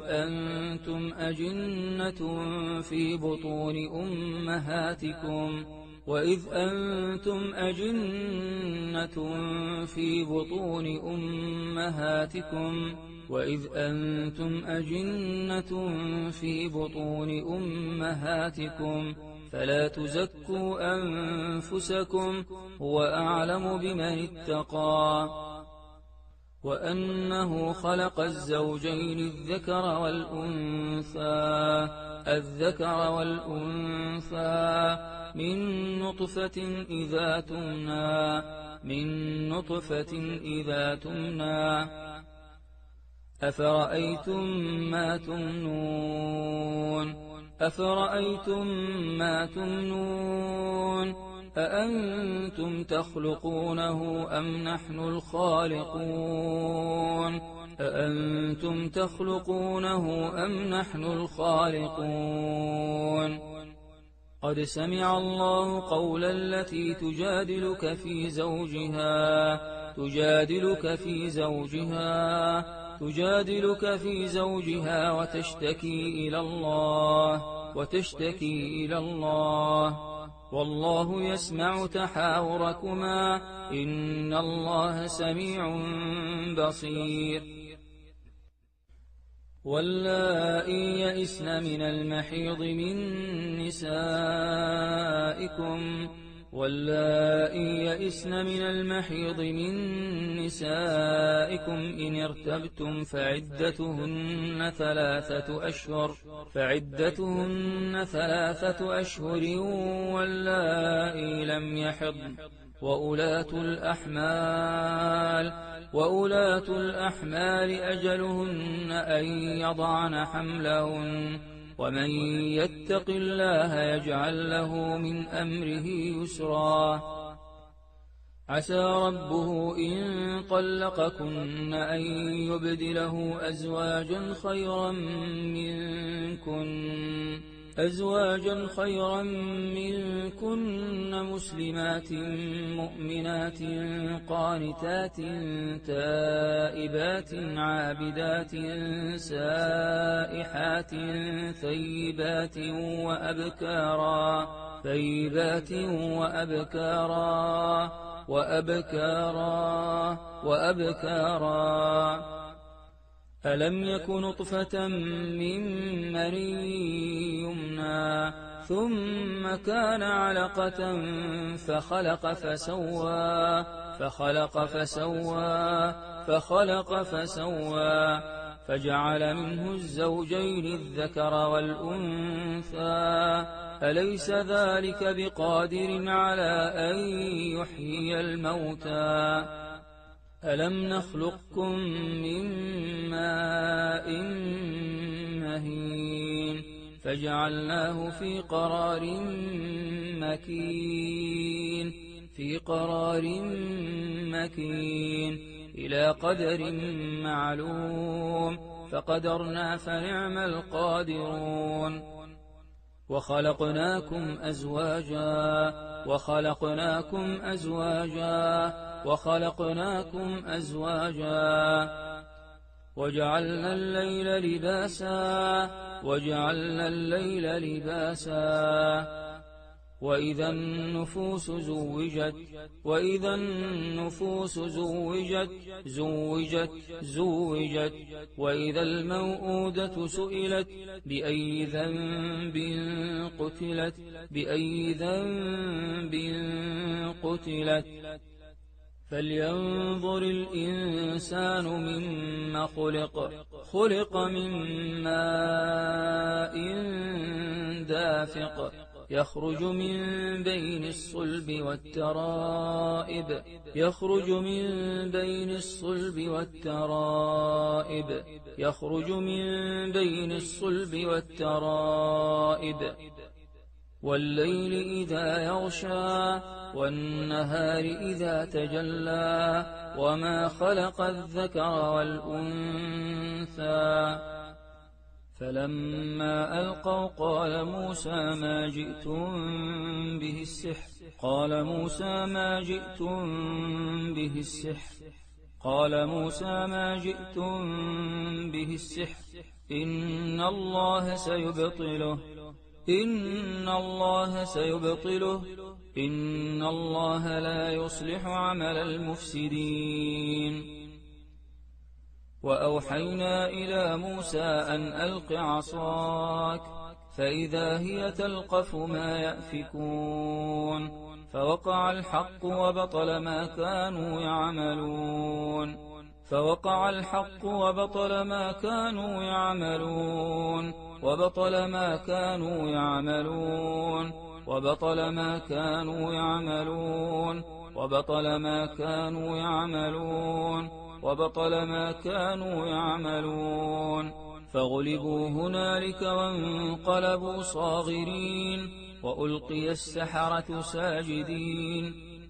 أنتم أجنة في بطون أمهاتكم فلا تزكوا أنفسكم هو أعلم بمن اتقى وأنه خلق الزوجين الذكر والأنثى من نطفة إذا تمنى أفرأيتم ما تمنون أأنتم تخلقونه أم نحن الخالقون قد سمع الله قول التي تجادلك في زوجها وتشتكي إلى الله والله يسمع تحاوركما إن الله سميع بصير. واللائي يئسن من المحيض من نسائكم إن ارتبتم فعدتهن ثلاثة أشهر واللائي لم يحضن وأولاة الأحمال أجلهن أن يضعن حملهن ومن يتق الله يجعل له من أمره يسرا عسى ربه إن طلقكن أن يبدله أزواجا خيرا منكن مسلمات مؤمنات قانتات تائبات عابدات سائحات ثيبات وأبكارا ألم يكن نطفة من مني يمنى ثم كان علقة فخلق فسوى فجعل منه الزوجين الذكر والأنثى أليس ذلك بقادر على أن يحيي الموتى ألم نخلقكم من ماء مهين فجعلناه في قرار مكين إلى قدر معلوم فقدرنا فنعم القادرون وخلقناكم أزواجا وجعلنا الليل لباسا وإذا النفوس زوجت زوجت وإذا الموءودة سئلت بأي ذنب قتلت فلينظر الإنسان مما خلق من ماء دافق يخرج من بين الصلب والترائب والليل إذا يغشى والنهار إذا تجلى وما خلق الذكر والأنثى فلما ألقوا قال موسى ما جئتم به السحر إن الله سيبطله إن الله لا يصلح عمل المفسدين وأوحينا إلى موسى أن ألق عصاك فإذا هي تلقف ما يأفكون فوقع الحق وبطل ما كانوا يعملون وبطل ما كانوا يعملون فغلبوا هنالك وانقلبوا صاغرين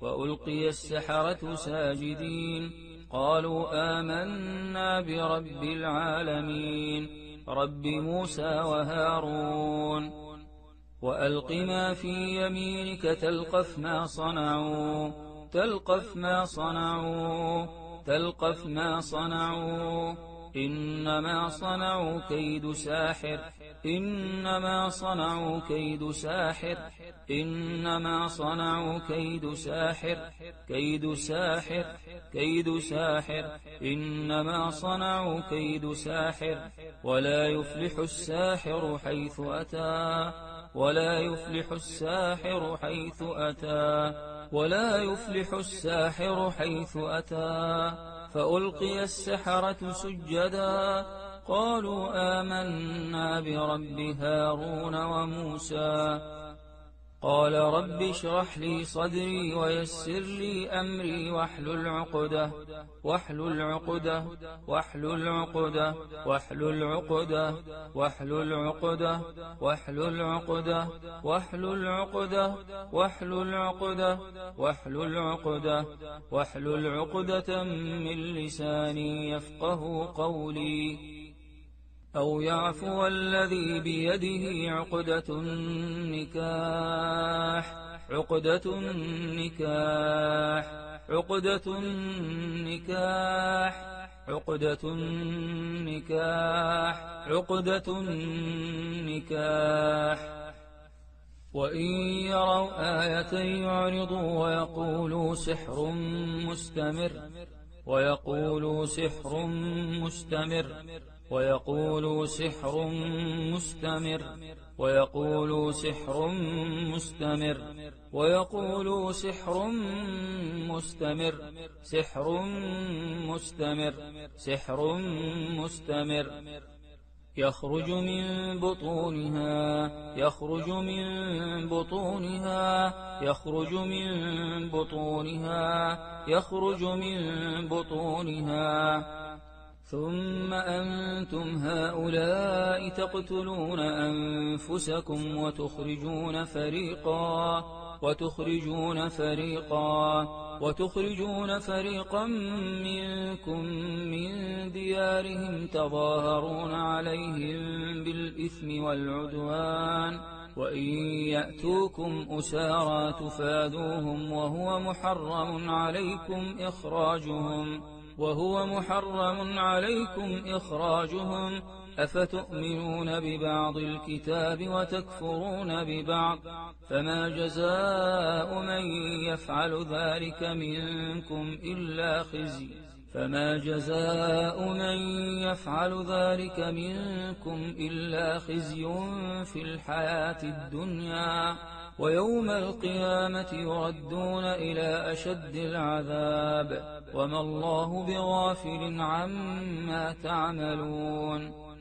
وألقي السحرة ساجدين قالوا آمنا برب العالمين رب موسى وهارون وألق ما في يمينك تلقف ما صنعوا إنما صنعوا كيد ساحر ولا يفلح الساحر حيث أتى فألقي السحرة سجدا قالوا آمنا برب هارون وموسى قال رب اشرح لي صدري ويسر لي أمري واحلل عقدة من لساني يفقه قولي أو يعفو الذي بيده عقدة النكاح وإن يروا آية يعرضوا ويقولوا سحر مستمر ويقولوا سحر مستمر ويقولوا سحر مستمر ويقولوا سحر مستمر ويقولوا سحر مستمر سحر مستمر سحر مستمر يخرج من بطونها يخرج من بطونها يخرج من بطونها يخرج من بطونها ثم أنتم هؤلاء تقتلون أنفسكم وتخرجون فريقا منكم من ديارهم تظاهرون عليهم بالإثم والعدوان وإن يأتوكم أسارى تفادوهم وهو محرم عليكم إخراجهم أفتؤمنون ببعض الكتاب وتكفرون ببعض فما جزاء من يفعل ذلك منكم إلا خزي في الحياة الدنيا ويوم القيامة يردون إلى أشد العذاب وما الله بغافل عما تعملون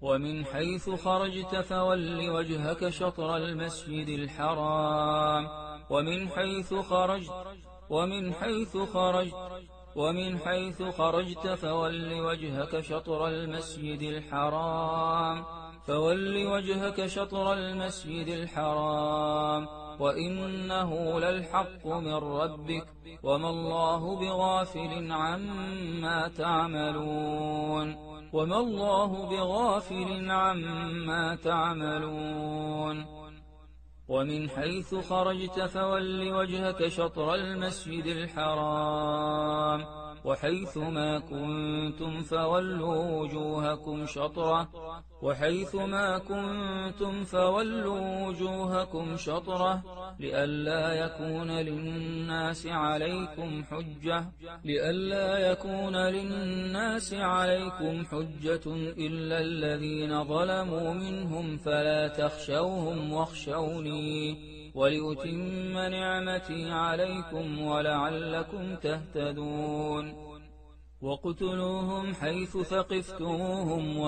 ومن حيث خرجت فول وجهك شطر المسجد الحرام ومن حيث خرجت فول وجهك شطر المسجد الحرام وإنه للحق من ربك وما الله بغافل عما تعملون ومن حيث خرجت فول وجهك شطر المسجد الحرام وحيث ما كنتم فولوا وجوهكم شطره لئلا يكون للناس عليكم حجة إلا الذين ظلموا منهم فلا تخشوهم واخشوني ولأتم نعمتي عليكم ولعلكم تهتدون وقتلوهم حيث ثقفتموهم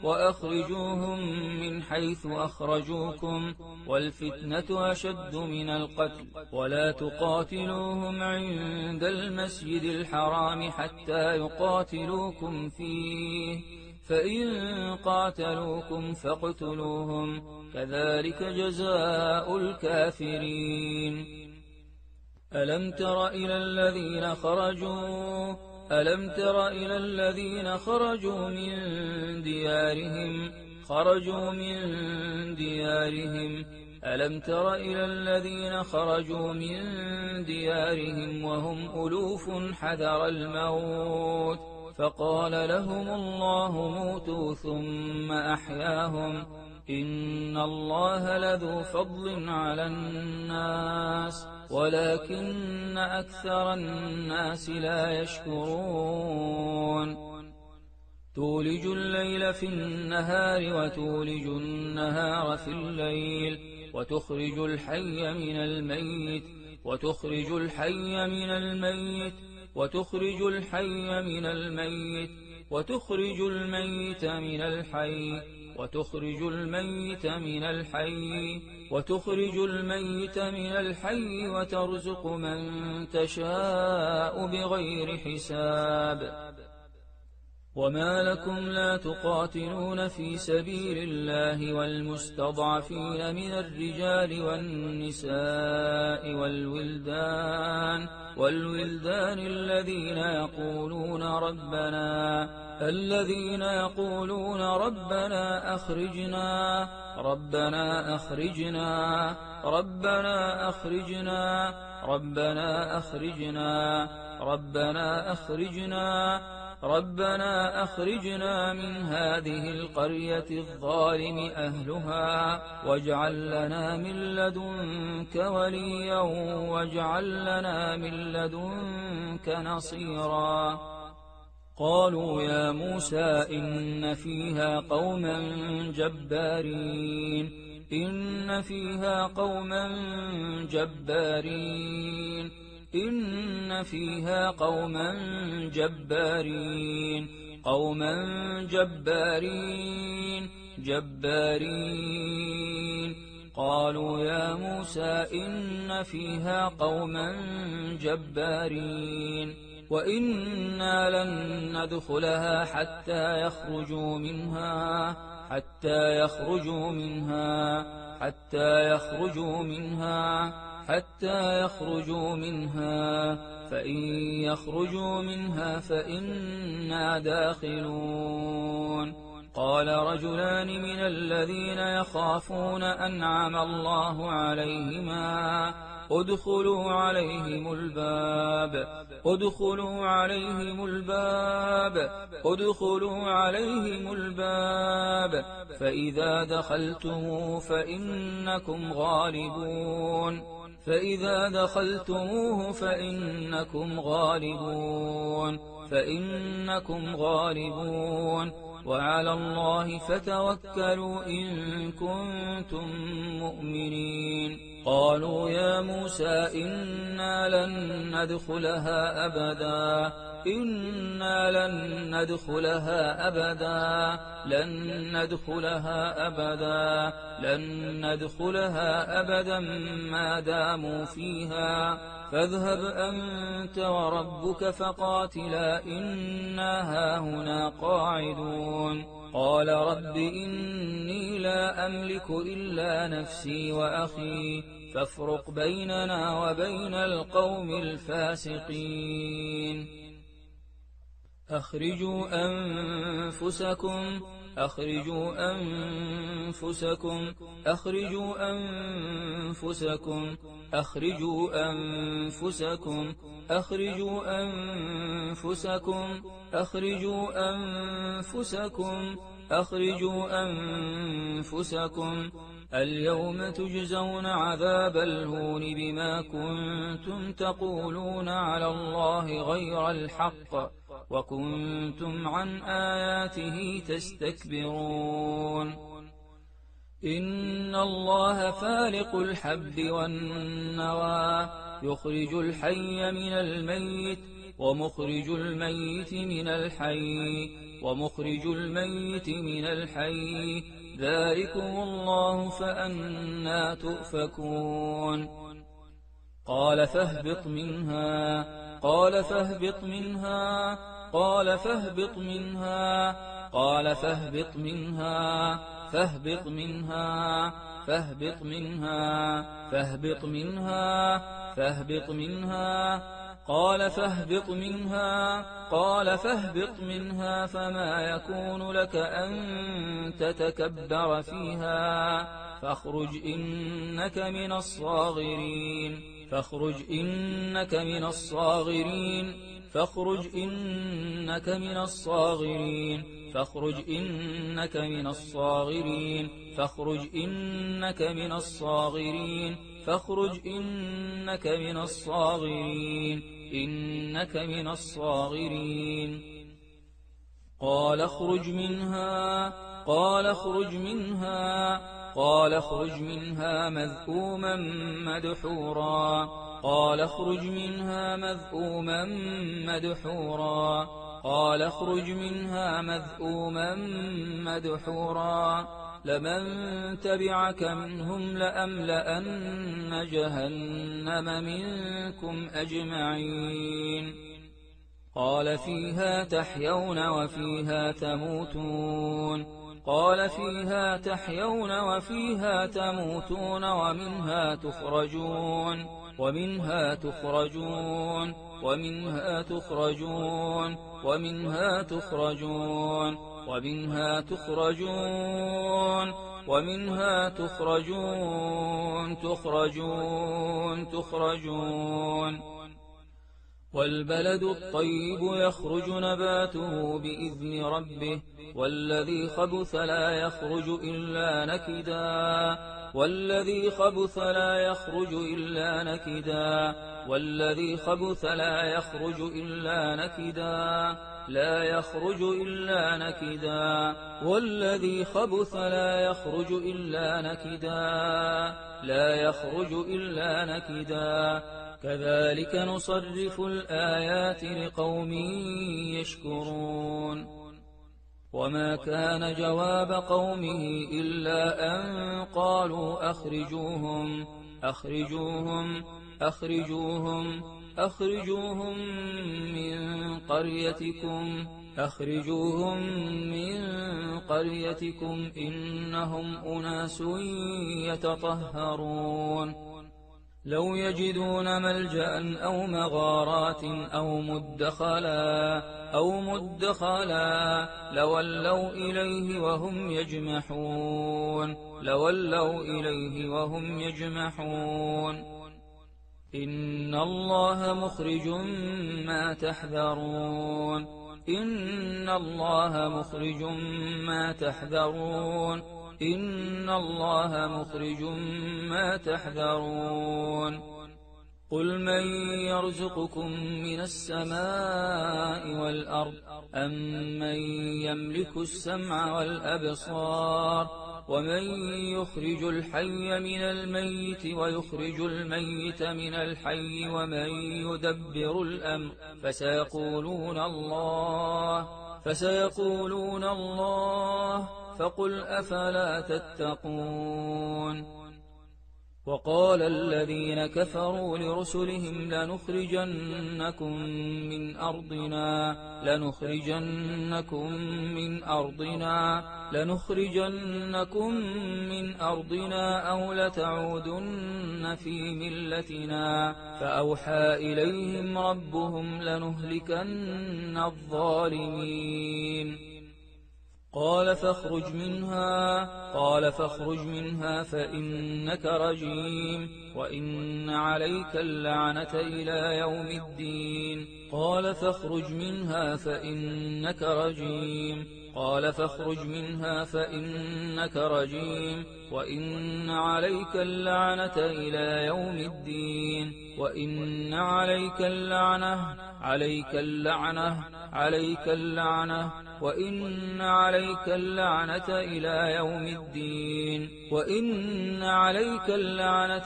وأخرجوهم من حيث أخرجوكم والفتنة أشد من القتل ولا تقاتلوهم عند المسجد الحرام حتى يقاتلوكم فيه فإن قاتلوكم فاقتلوهم كذلك جزاء الكافرين ألم تر إلى الذين خرجوا من ديارهم وهم ألوف حذر الموت فقال لهم الله موتوا ثم أحياهم إن الله لذو فضل على الناس ولكن أكثر الناس لا يشكرون تولج الليل في النهار وتولج النهار في الليل وتخرج الحي من الميت وتخرج الميت من الحي وترزق من تشاء بغير حساب وما لكم لا تقاتلون في سبيل الله والمستضعفين من الرجال والنساء والولدان الذين يقولون ربنا أخرجنا من هذه القرية الظالم أهلها واجعل لنا من لدنك وليا واجعل لنا من لدنك نصيرا قالوا يا موسى إن فيها قوما جبارين قالوا يا موسى إن فيها قوما جبارين وإنا لن ندخلها حتى يخرجوا منها فإن يخرجوا منها فإنا داخلون قال رجلان من الذين يخافون أنعم الله عليهما ادخلوا عليهم الباب ادخلوا عليهم الباب ادخلوا عليهم الباب فإذا دخلتموه فإنكم غالبون فإذا دخلتموه فإنكم غالبون وعلى الله فتوكلوا إن كنتم مؤمنين قالوا يا موسى إنا لن ندخلها أبدا ما داموا فيها فاذهب أنت وربك فقاتلا إنا هاهنا قاعدون قال رب إني لا أملك إلا نفسي وأخي فافرق بيننا وبين القوم الفاسقين أخرجوا أنفسكم أخرجوا أنفسكم أخرجوا أنفسكم أخرجوا أنفسكم أخرجوا أنفسكم أخرجوا أنفسكم أخرجوا أنفسكم اليوم تجزون عذاب الهون بما كنتم تقولون على الله غير الحق وكنتم عن آياته تستكبرون إن الله فالق الحب والنوى يخرج الحي من الميت ومخرج الميت من الحي ذلكم الله فأنى تؤفكون قال فاهبط منها قال فاهبط منها قال فاهبط منها قال فاهبط منها فاهبط منها فاهبط منها فاهبط منها فاهبط منها قال فاهبط منها قال فاهبط منها فما يكون لك أن تتكبر فيها فاخرج إنك من الصاغرين فاخرج إنك من الصاغرين فاخرج إنك من الصاغرين فاخرج إنك من الصاغرين فاخرج إنك من الصاغرين فاخرج إنك من الصاغرين إنك من الصاغرين قال اخرج منها قال اخرج منها قال اخرج منها مذءوما مدحورا قال اخرج منها مذءوما مدحورا قال اخرج منها مذءوما مدحورا لمن تبعك منهم لأملأن جهنم منكم أجمعين قال فيها تحيون وفيها تموتون قال فيها تحيون وفيها تموتون ومنها تخرجون ومنها تخرجون ومنها تخرجون ومنها تخرجون ومنها تخرجون ومنها تخرجون تخرجون والبلد الطيب يخرج نباته بإذن ربه والذي خبث لا يخرج إلا نكدا والذي خبث لا يخرج إلا نكدا والذي خبث لا يخرج إلا نكدا لا يخرج إلا نكدا والذي خبث لا يخرج إلا نكدا لا يخرج إلا نكدا كذلك نصرف الآيات لقوم يشكرون وما كان جواب قومه إلا أن قالوا أخرجوهم أخرجوهم أخرجوهم أخرجوهم من قريتكم أخرجوهم من قريتكم إنهم أناس يتطهرون لو يجدون ملجأ أو مغارات أو مدخلا لولوا إليه وهم يجمحون لولوا إليه وهم يجمحون إن الله مخرج ما تحذرون إن الله مخرج ما تحذرون إن الله مخرج ما تحذرون قل من يرزقكم من السماء والأرض أم من يملك السمع والأبصار ومن يخرج الحي من الميت ويخرج الميت من الحي ومن يدبر الأمر فسيقولون الله فقل أفلا تتقون وقال الذين كفروا لرسلهم لنخرجنكم من أرضنا أو لتعودن في ملتنا فأوحى إليهم ربهم لنهلكن الظالمين قال فاخرج منها فإنك رجيم وإن عليك اللعنة إلى يوم الدين قال فاخرج منها فإنك رجيم وإن عليك اللعنة إلى يوم الدين وإن عليك اللعنة وإن عليك اللعنة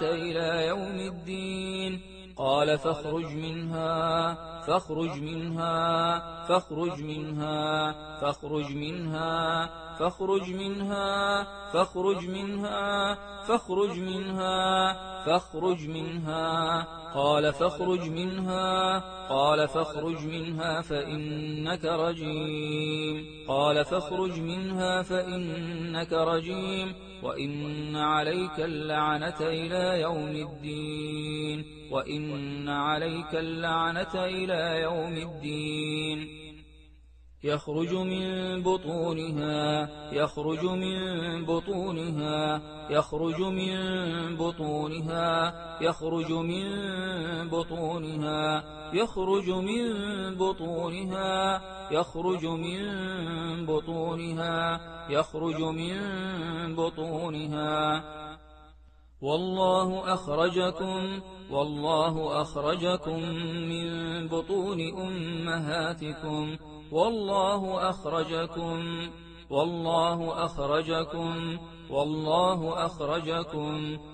إلى يوم الدين قال فاخرج منها قال فاخرج منها فإنك رجيم وإن عليك اللعنة إلى يوم الدين يخرج من بطونها والله أخرجكم من بطون أمهاتكم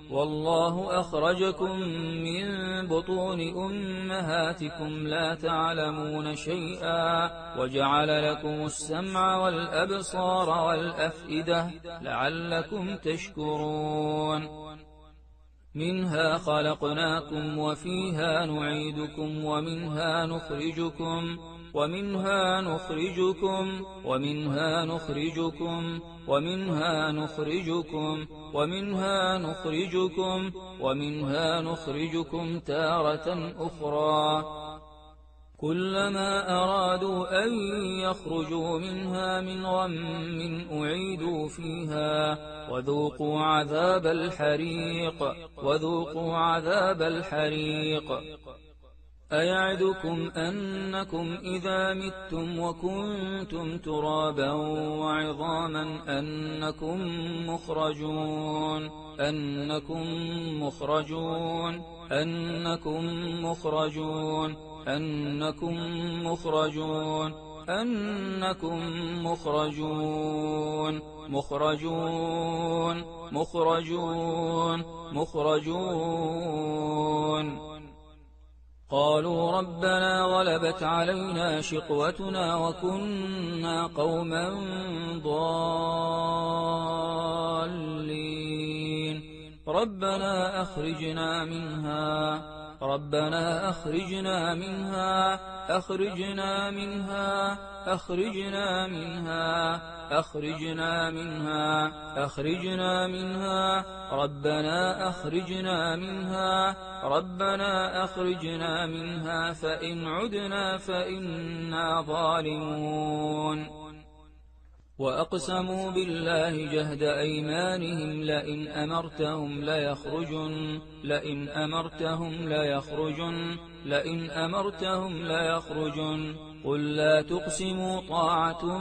والله أخرجكم من بطون أمهاتكم لا تعلمون شيئا وجعل لكم السمع والأبصار والأفئدة لعلكم تشكرون منها خلقناكم وفيها نعيدكم ومنها نخرجكم تارة أخرى كلما أرادوا أن يخرجوا منها من غم أعيدوا فيها وذوقوا عذاب الحريق أيعدكم أنكم إذا متم وكنتم ترابا وعظاما أنكم مخرجون قالوا ربنا غلبت علينا شقوتنا وكنا قوما ضالين ربنا أخرجنا منها فإن عدنا فإنا ظالمون وأقسموا بالله جهد أيمانهم لئن أمرتهم ليخرجن قل لا تقسموا طاعة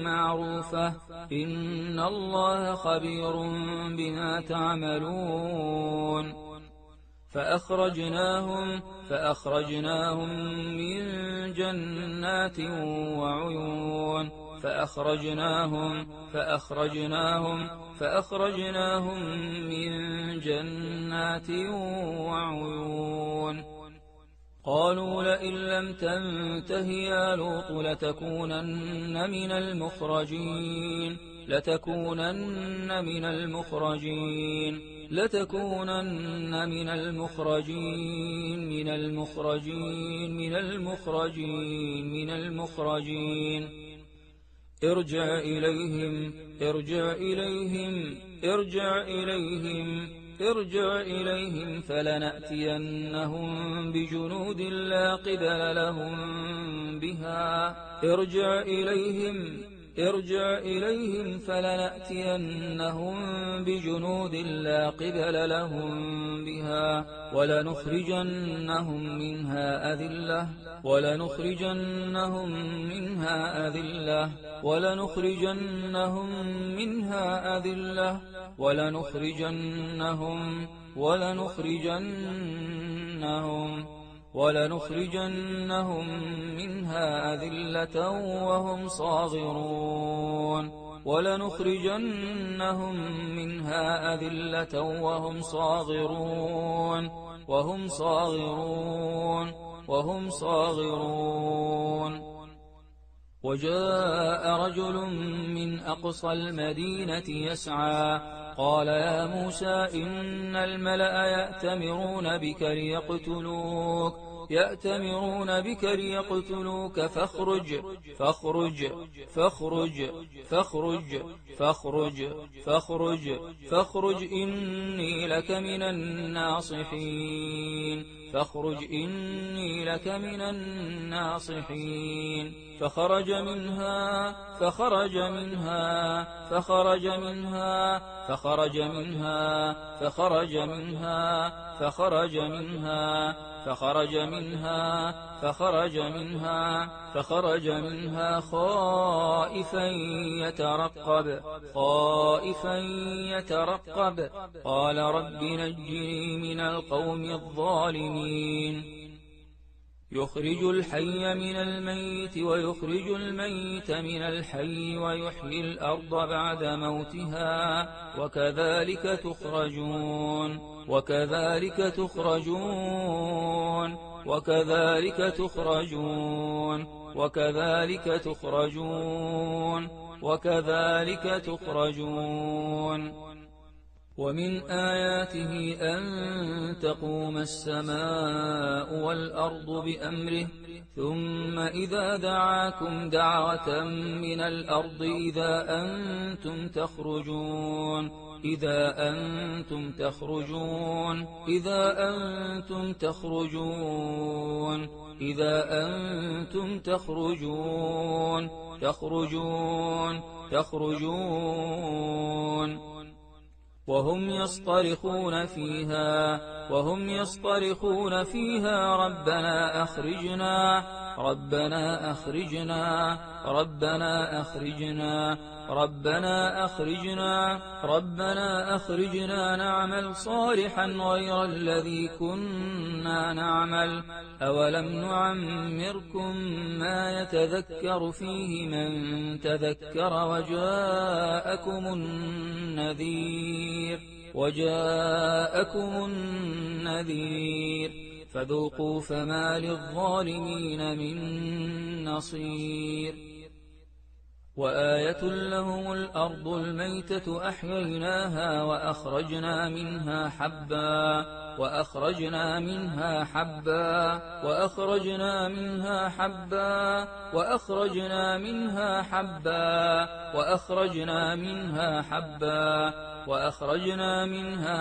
معروفة إن الله خبير بما تعملون فأخرجناهم من جنات وعيون فأخرجناهم من جنات وعيون قالوا لئن لم تنته يا لوط لتكونن من المخرجين ارجع إليهم فلنأتينهم بجنود لا قبل لهم بها ولنخرجنهم منها أذلة وهم صاغرون وجاء رجل من أقصى المدينة يسعى قال يا موسى إن الملأ يأتمرون بك ليقتلوك فاخرج إني لك من الناصحين فخرج منها خائفا يترقب قال رب نجني من القوم الظالمين يخرج الحي من الميت ويخرج الميت من الحي ويحيي الأرض بعد موتها وكذلك تخرجون ومن آياته أن تقوم السماء والأرض بأمره ثم إذا دعاكم دعوة من الأرض إذا أنتم تخرجون وهم يصطرخون فيها ربنا أخرجنا نعمل صالحا غير الذي كنا نعمل أولم نعمركم ما يتذكر فيه من تذكر وجاءكم النذير فذوقوا فما للظالمين من نصير وآية لهم الأرض الميتة أحييناها وأخرجنا منها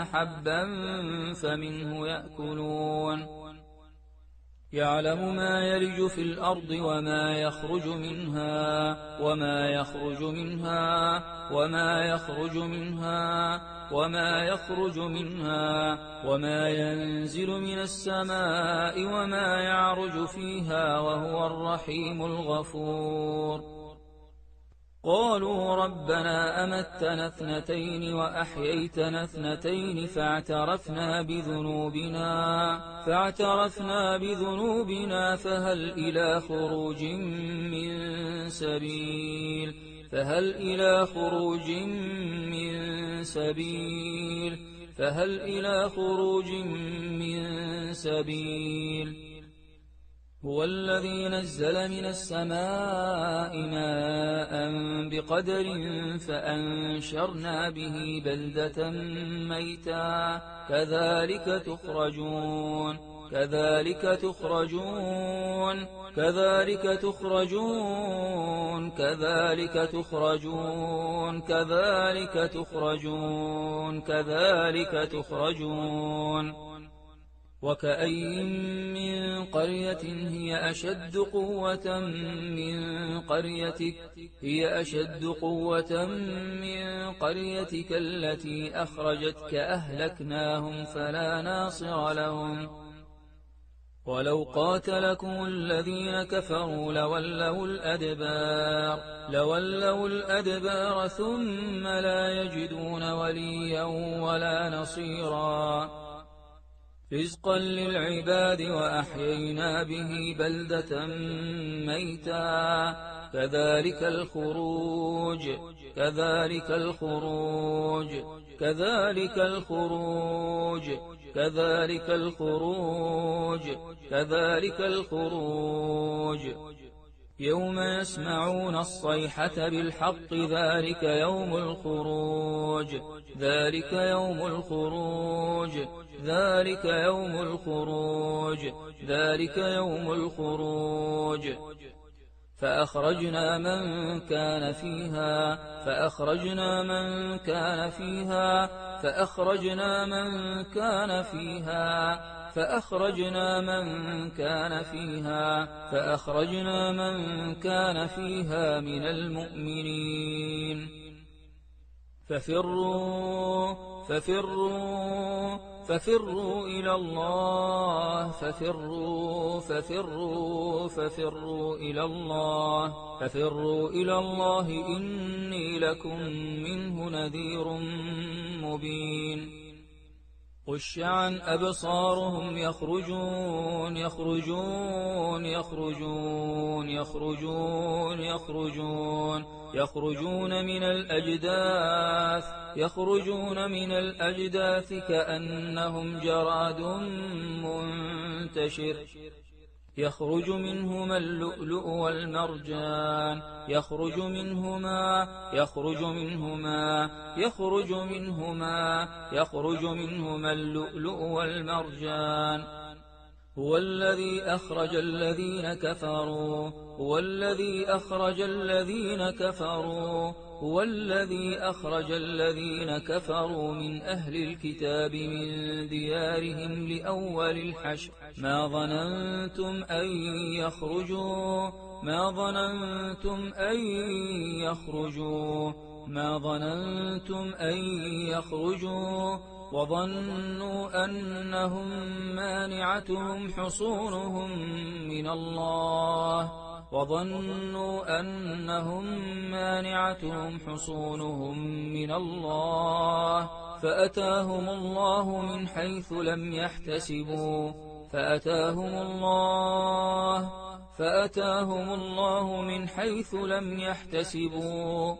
حبا فمنه يأكلون يعلم ما يلج في الأرض وما يخرج منها وما ينزل من السماء وما يعرج فيها وهو الرحيم الغفور. قالوا ربنا أمتنا اثنتين وأحييتنا اثنتين فاعترفنا بذنوبنا فهل إلى خروج من سبيل هو الذي نزل من السماء ماء بقدر فأنشرنا به بلدة ميتا كذلك تخرجون. وكأين من قرية هي أشد قوة من قريتك التي أخرجتك أهلكناهم فلا ناصر لهم ولو قاتلكم الذين كفروا لولوا الأدبار ثم لا يجدون وليا ولا نصيرا. رزقا للعباد وأحيينا به بلدة ميتا كذلك الخروج يوم يسمعون الصيحة بالحق ذلك يوم الخروج فأخرجنا من كان فيها من المؤمنين. ففروا إلى الله إني لكم منه نذير مبين. خش عن أبصارهم يخرجون من الأجداث كأنهم جراد منتشر يخرج منهما اللؤلؤ والمرجان هو الذي أخرج الذين كفروا من أهل الكتاب من ديارهم لأول الحشر ما ظننتم أن يخرجوا وظنوا أنهم مانعتهم حصونهم من الله فأتاهم الله من حيث لم يحتسبوا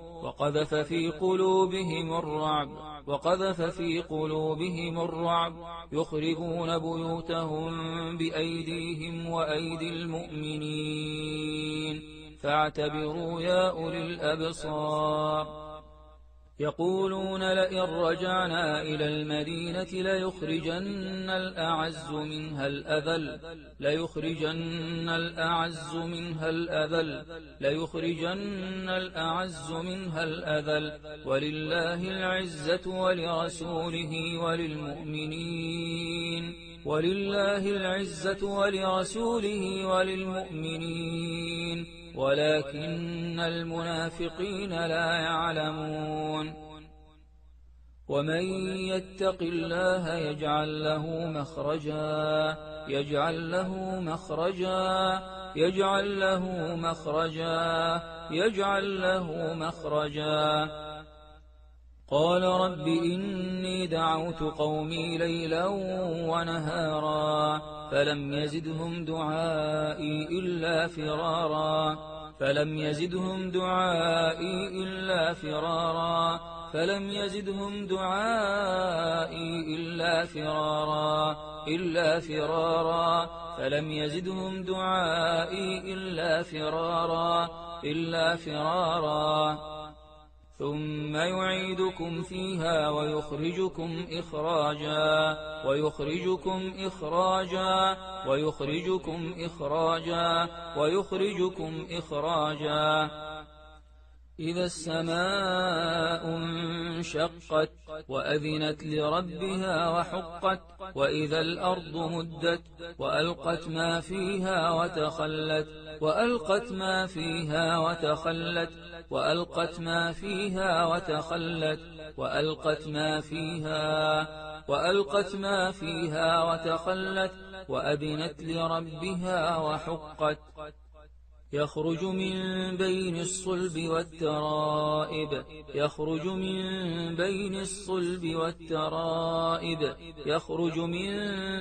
وقذف في قلوبهم الرعب يخربون بيوتهم بأيديهم وأيدي المؤمنين فاعتبروا يا أولي الأبصار. يقولون لئن رجعنا إلى المدينة ليخرجن الأعز منها الأذل ولله العزة ولرسوله وللمؤمنين ولله العزة ولرسوله وللمؤمنين ولكن المنافقين لا يعلمون. ومن يتق الله يجعل له مخرجا يجعل له مخرجا يجعل له مخرجا يجعل له مخرجا. قال رب إني دعوت قومي ليلا ونهارا فلم يزدهم دعائي إلا فرارا فلم يزدهم دعائي إلا فرارا فلم يزدهم دعائي إلا فرارا إلا فرارا فلم يزدهم دعائي إلا فرارا إلا فرارا. ثم يعيدكم فيها ويخرجكم إخراجا ويخرجكم إخراجا ويخرجكم إخراجا ويخرجكم إخراجا. إذا السماء انشقت وأذنت لربها وحقت وإذا الأرض مدت وألقت ما فيها وتخلت وألقت ما فيها وتخلت وألقت ما فيها وتخلت وألقت ما فيها وألقت ما فيها وتخلت وأذنت لربها وحقت. يخرج من بين الصلب والترائب يخرج من بين الصلب والترائب يخرج من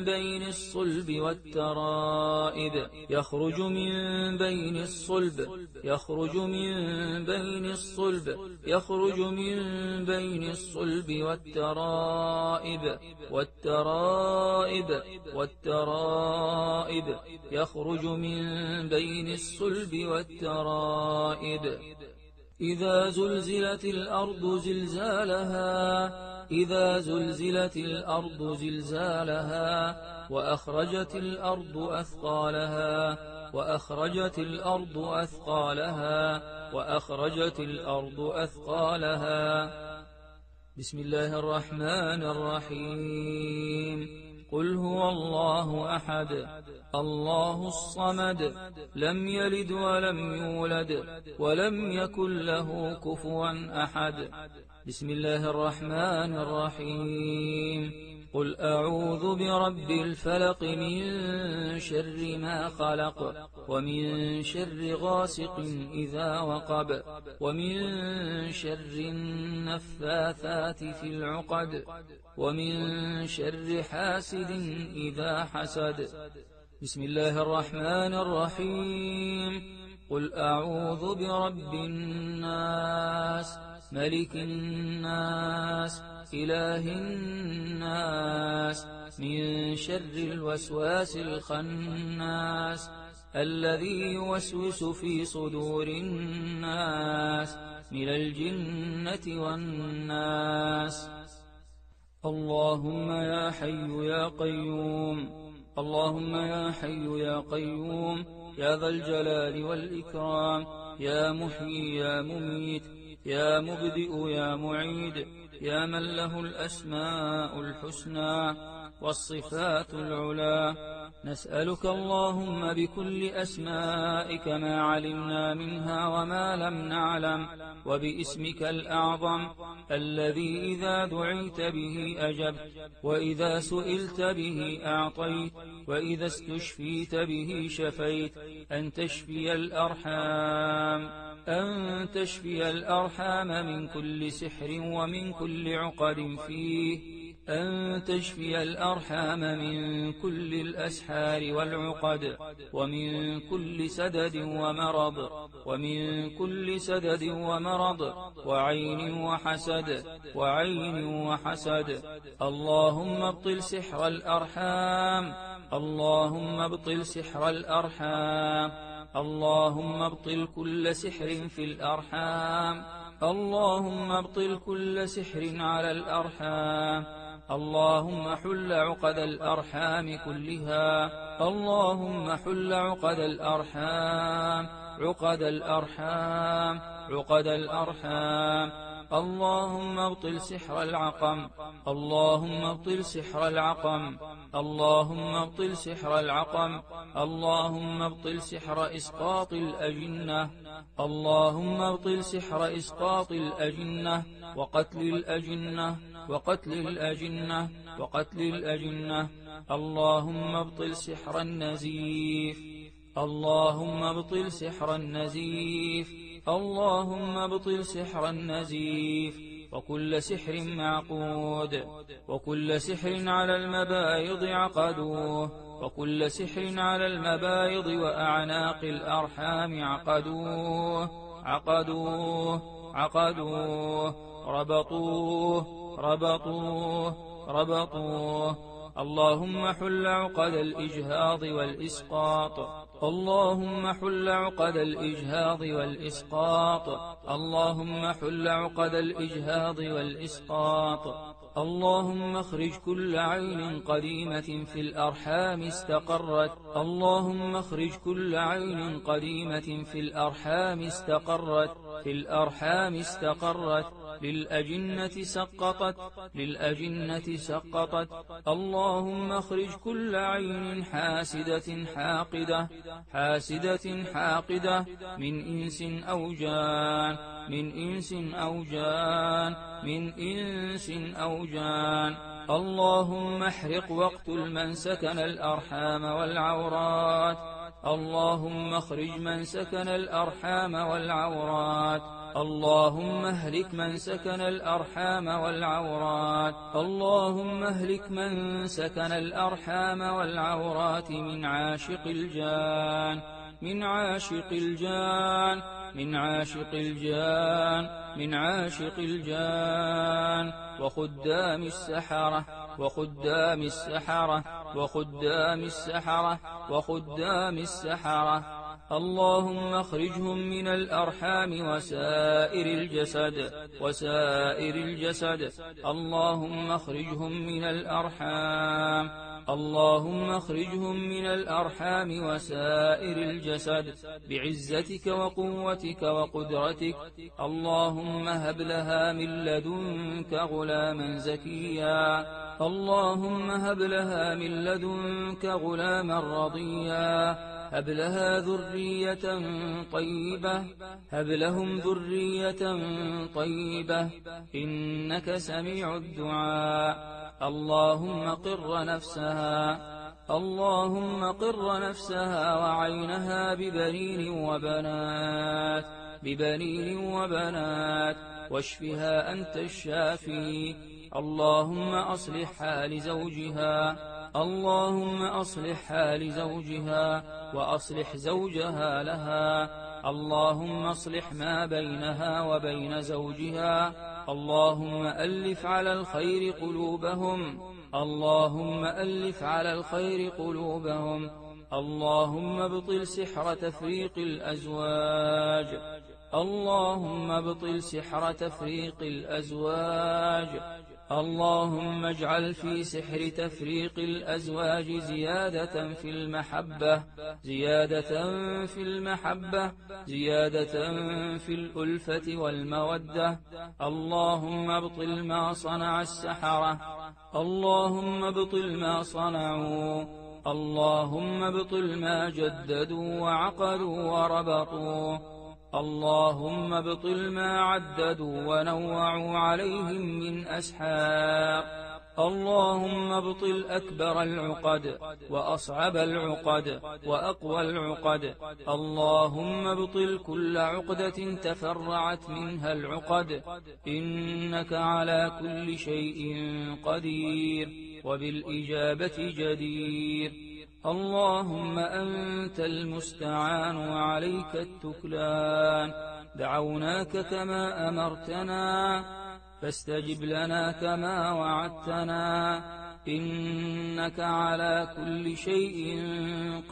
بين الصلب والترائب يخرج من بين الصلب يخرج من بين الصلب يخرج من بين الصلب والترائب والترائب والترائب يخرج من بين الصلب والترائب. إذا زلزلت الأرض زلزالها إذا زلزلت الأرض زلزالها وأخرجت الأرض أثقالها وأخرجت الأرض أثقالها وأخرجت الأرض أثقالها. بسم الله الرحمن الرحيم. قل هو الله أحد الله الصمد لم يلد ولم يولد ولم يكن له كفوا أحد. بسم الله الرحمن الرحيم. قل أعوذ برب الفلق من شر ما خلق ومن شر غاسق إذا وقب ومن شر النفاثات في العقد ومن شر حاسد إذا حسد. بسم الله الرحمن الرحيم. قل أعوذ برب الناس ملك الناس إله الناس من شر الوسواس الخناس الذي يوسوس في صدور الناس من الجنة والناس. اللهم يا حي يا قيوم اللهم يا حي يا قيوم يا ذا الجلال والإكرام يا محيي يا مميت يا مبدئ يا معيد يا من له الأسماء الحسنى والصفات العلى. نسألك اللهم بكل أسمائك ما علمنا منها وما لم نعلم وباسمك الأعظم الذي إذا دعيت به أجبت وإذا سئلت به أعطيت وإذا استشفيت به شفيت أن تشفي الأرحام من كل سحر ومن كل عقد فيه أن تشفي الأرحام من كل الأسحار والعقد ومن كل سدد ومرض ومن كل سدد ومرض وعين وحسد. اللهم ابطل سحر الأرحام اللهم ابطل سحر الأرحام اللهم ابطل كل سحر في الأرحام اللهم ابطل كل سحر على الأرحام. اللهم حل عقد الأرحام كلها اللهم حل عقد الأرحام عقد الأرحام اللهم ابطل سحر العقم، اللهم ابطل سحر العقم، اللهم ابطل سحر العقم، اللهم ابطل سحر إسقاط الأجنة، اللهم ابطل سحر إسقاط الأجنة وقتل الأجنة وقتل الأجنة وقتل الأجنة. اللهم ابطل سحر النزيف، اللهم ابطل سحر النزيف، اللهم ابطل سحر النزيف وكل سحر معقود، وكل سحر على المبايض عقدوه، وكل سحر على المبايض وأعناق الأرحام عقدوه، عقدوه عقدوه، ربطوه ربطوه ربطوه. اللهم حل عقد الإجهاض والإسقاط، اللهم حل عقد الإجهاض والإسقاط، اللهم حل عقد الإجهاض والإسقاط. اللهم اخرج كل عين قديمة في الأرحام استقرت، اللهم اخرج كل عين قديمة في الأرحام استقرت، في الأرحام استقرت، للأجنة سقطت، للأجنة سقطت. اللهم اخرج كل عين حاسدة حاقدة، حاسدة حاقدة، من إنس أو جان، من إنس أو جان، من إنس أو جان. اللهم احرق واقتل من سكن الأرحام والعورات، اللهم اخرج من سكن الأرحام والعورات، اللهم اهلك من سكن الأرحام والعورات، اللهم اهلك من سكن الأرحام والعورات من عاشق الجان، من عاشق الجان، من عاشق الجان، من عاشق الجان، وخدام السحرة، وخدام السحرة، وخدام السحرة، وخدام السحرة. اللهم اخرجهم من الأرحام وسائر الجسد، وسائر الجسد. اللهم اخرجهم من الأرحام، اللهم اخرجهم من الأرحام وسائر الجسد بعزتك وقوتك وقدرتك. اللهم هب لها من لدنك غلاما زكيا، اللهم هب لها من لدنك غلاما رضيا، هب لها ذرية طيبة، هب لهم ذرية طيبة، إنك سميع الدعاء. اللهم قر نفسها، اللهم قر نفسها وعينها ببنين وبنات، ببنين وبنات، واشفها أنت الشافي. اللهم أصلح حال زوجها، اللهم أصلح حال زوجها وأصلح زوجها لها. اللهم اصلح ما بينها وبين زوجها. اللهم ألف على الخير قلوبهم، اللهم ألف على الخير قلوبهم. اللهم ابطل سحر تفريق الأزواج، اللهم ابطل سحر تفريق الأزواج. اللهم اجعل في سحر تفريق الأزواج زيادة في المحبة، زيادة في المحبة، زيادة في الألفة والمودة. اللهم ابطل ما صنع السحرة، اللهم ابطل ما صنعوا، اللهم ابطل ما جددوا وعقدوا وربطوا. اللهم ابطل ما عددوا ونوعوا عليهم من أسحار. اللهم ابطل أكبر العقد وأصعب العقد وأقوى العقد. اللهم ابطل كل عقدة تفرعت منها العقد، إنك على كل شيء قدير وبالإجابة جدير. اللهم أنت المستعان وعليك التكلان. دعوناك كما أمرتنا فاستجب لنا كما وعدتنا، إنك على كل شيء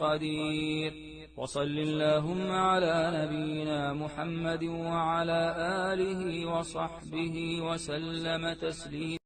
قدير. وصل اللهم على نبينا محمد وعلى آله وصحبه وسلم تسليما.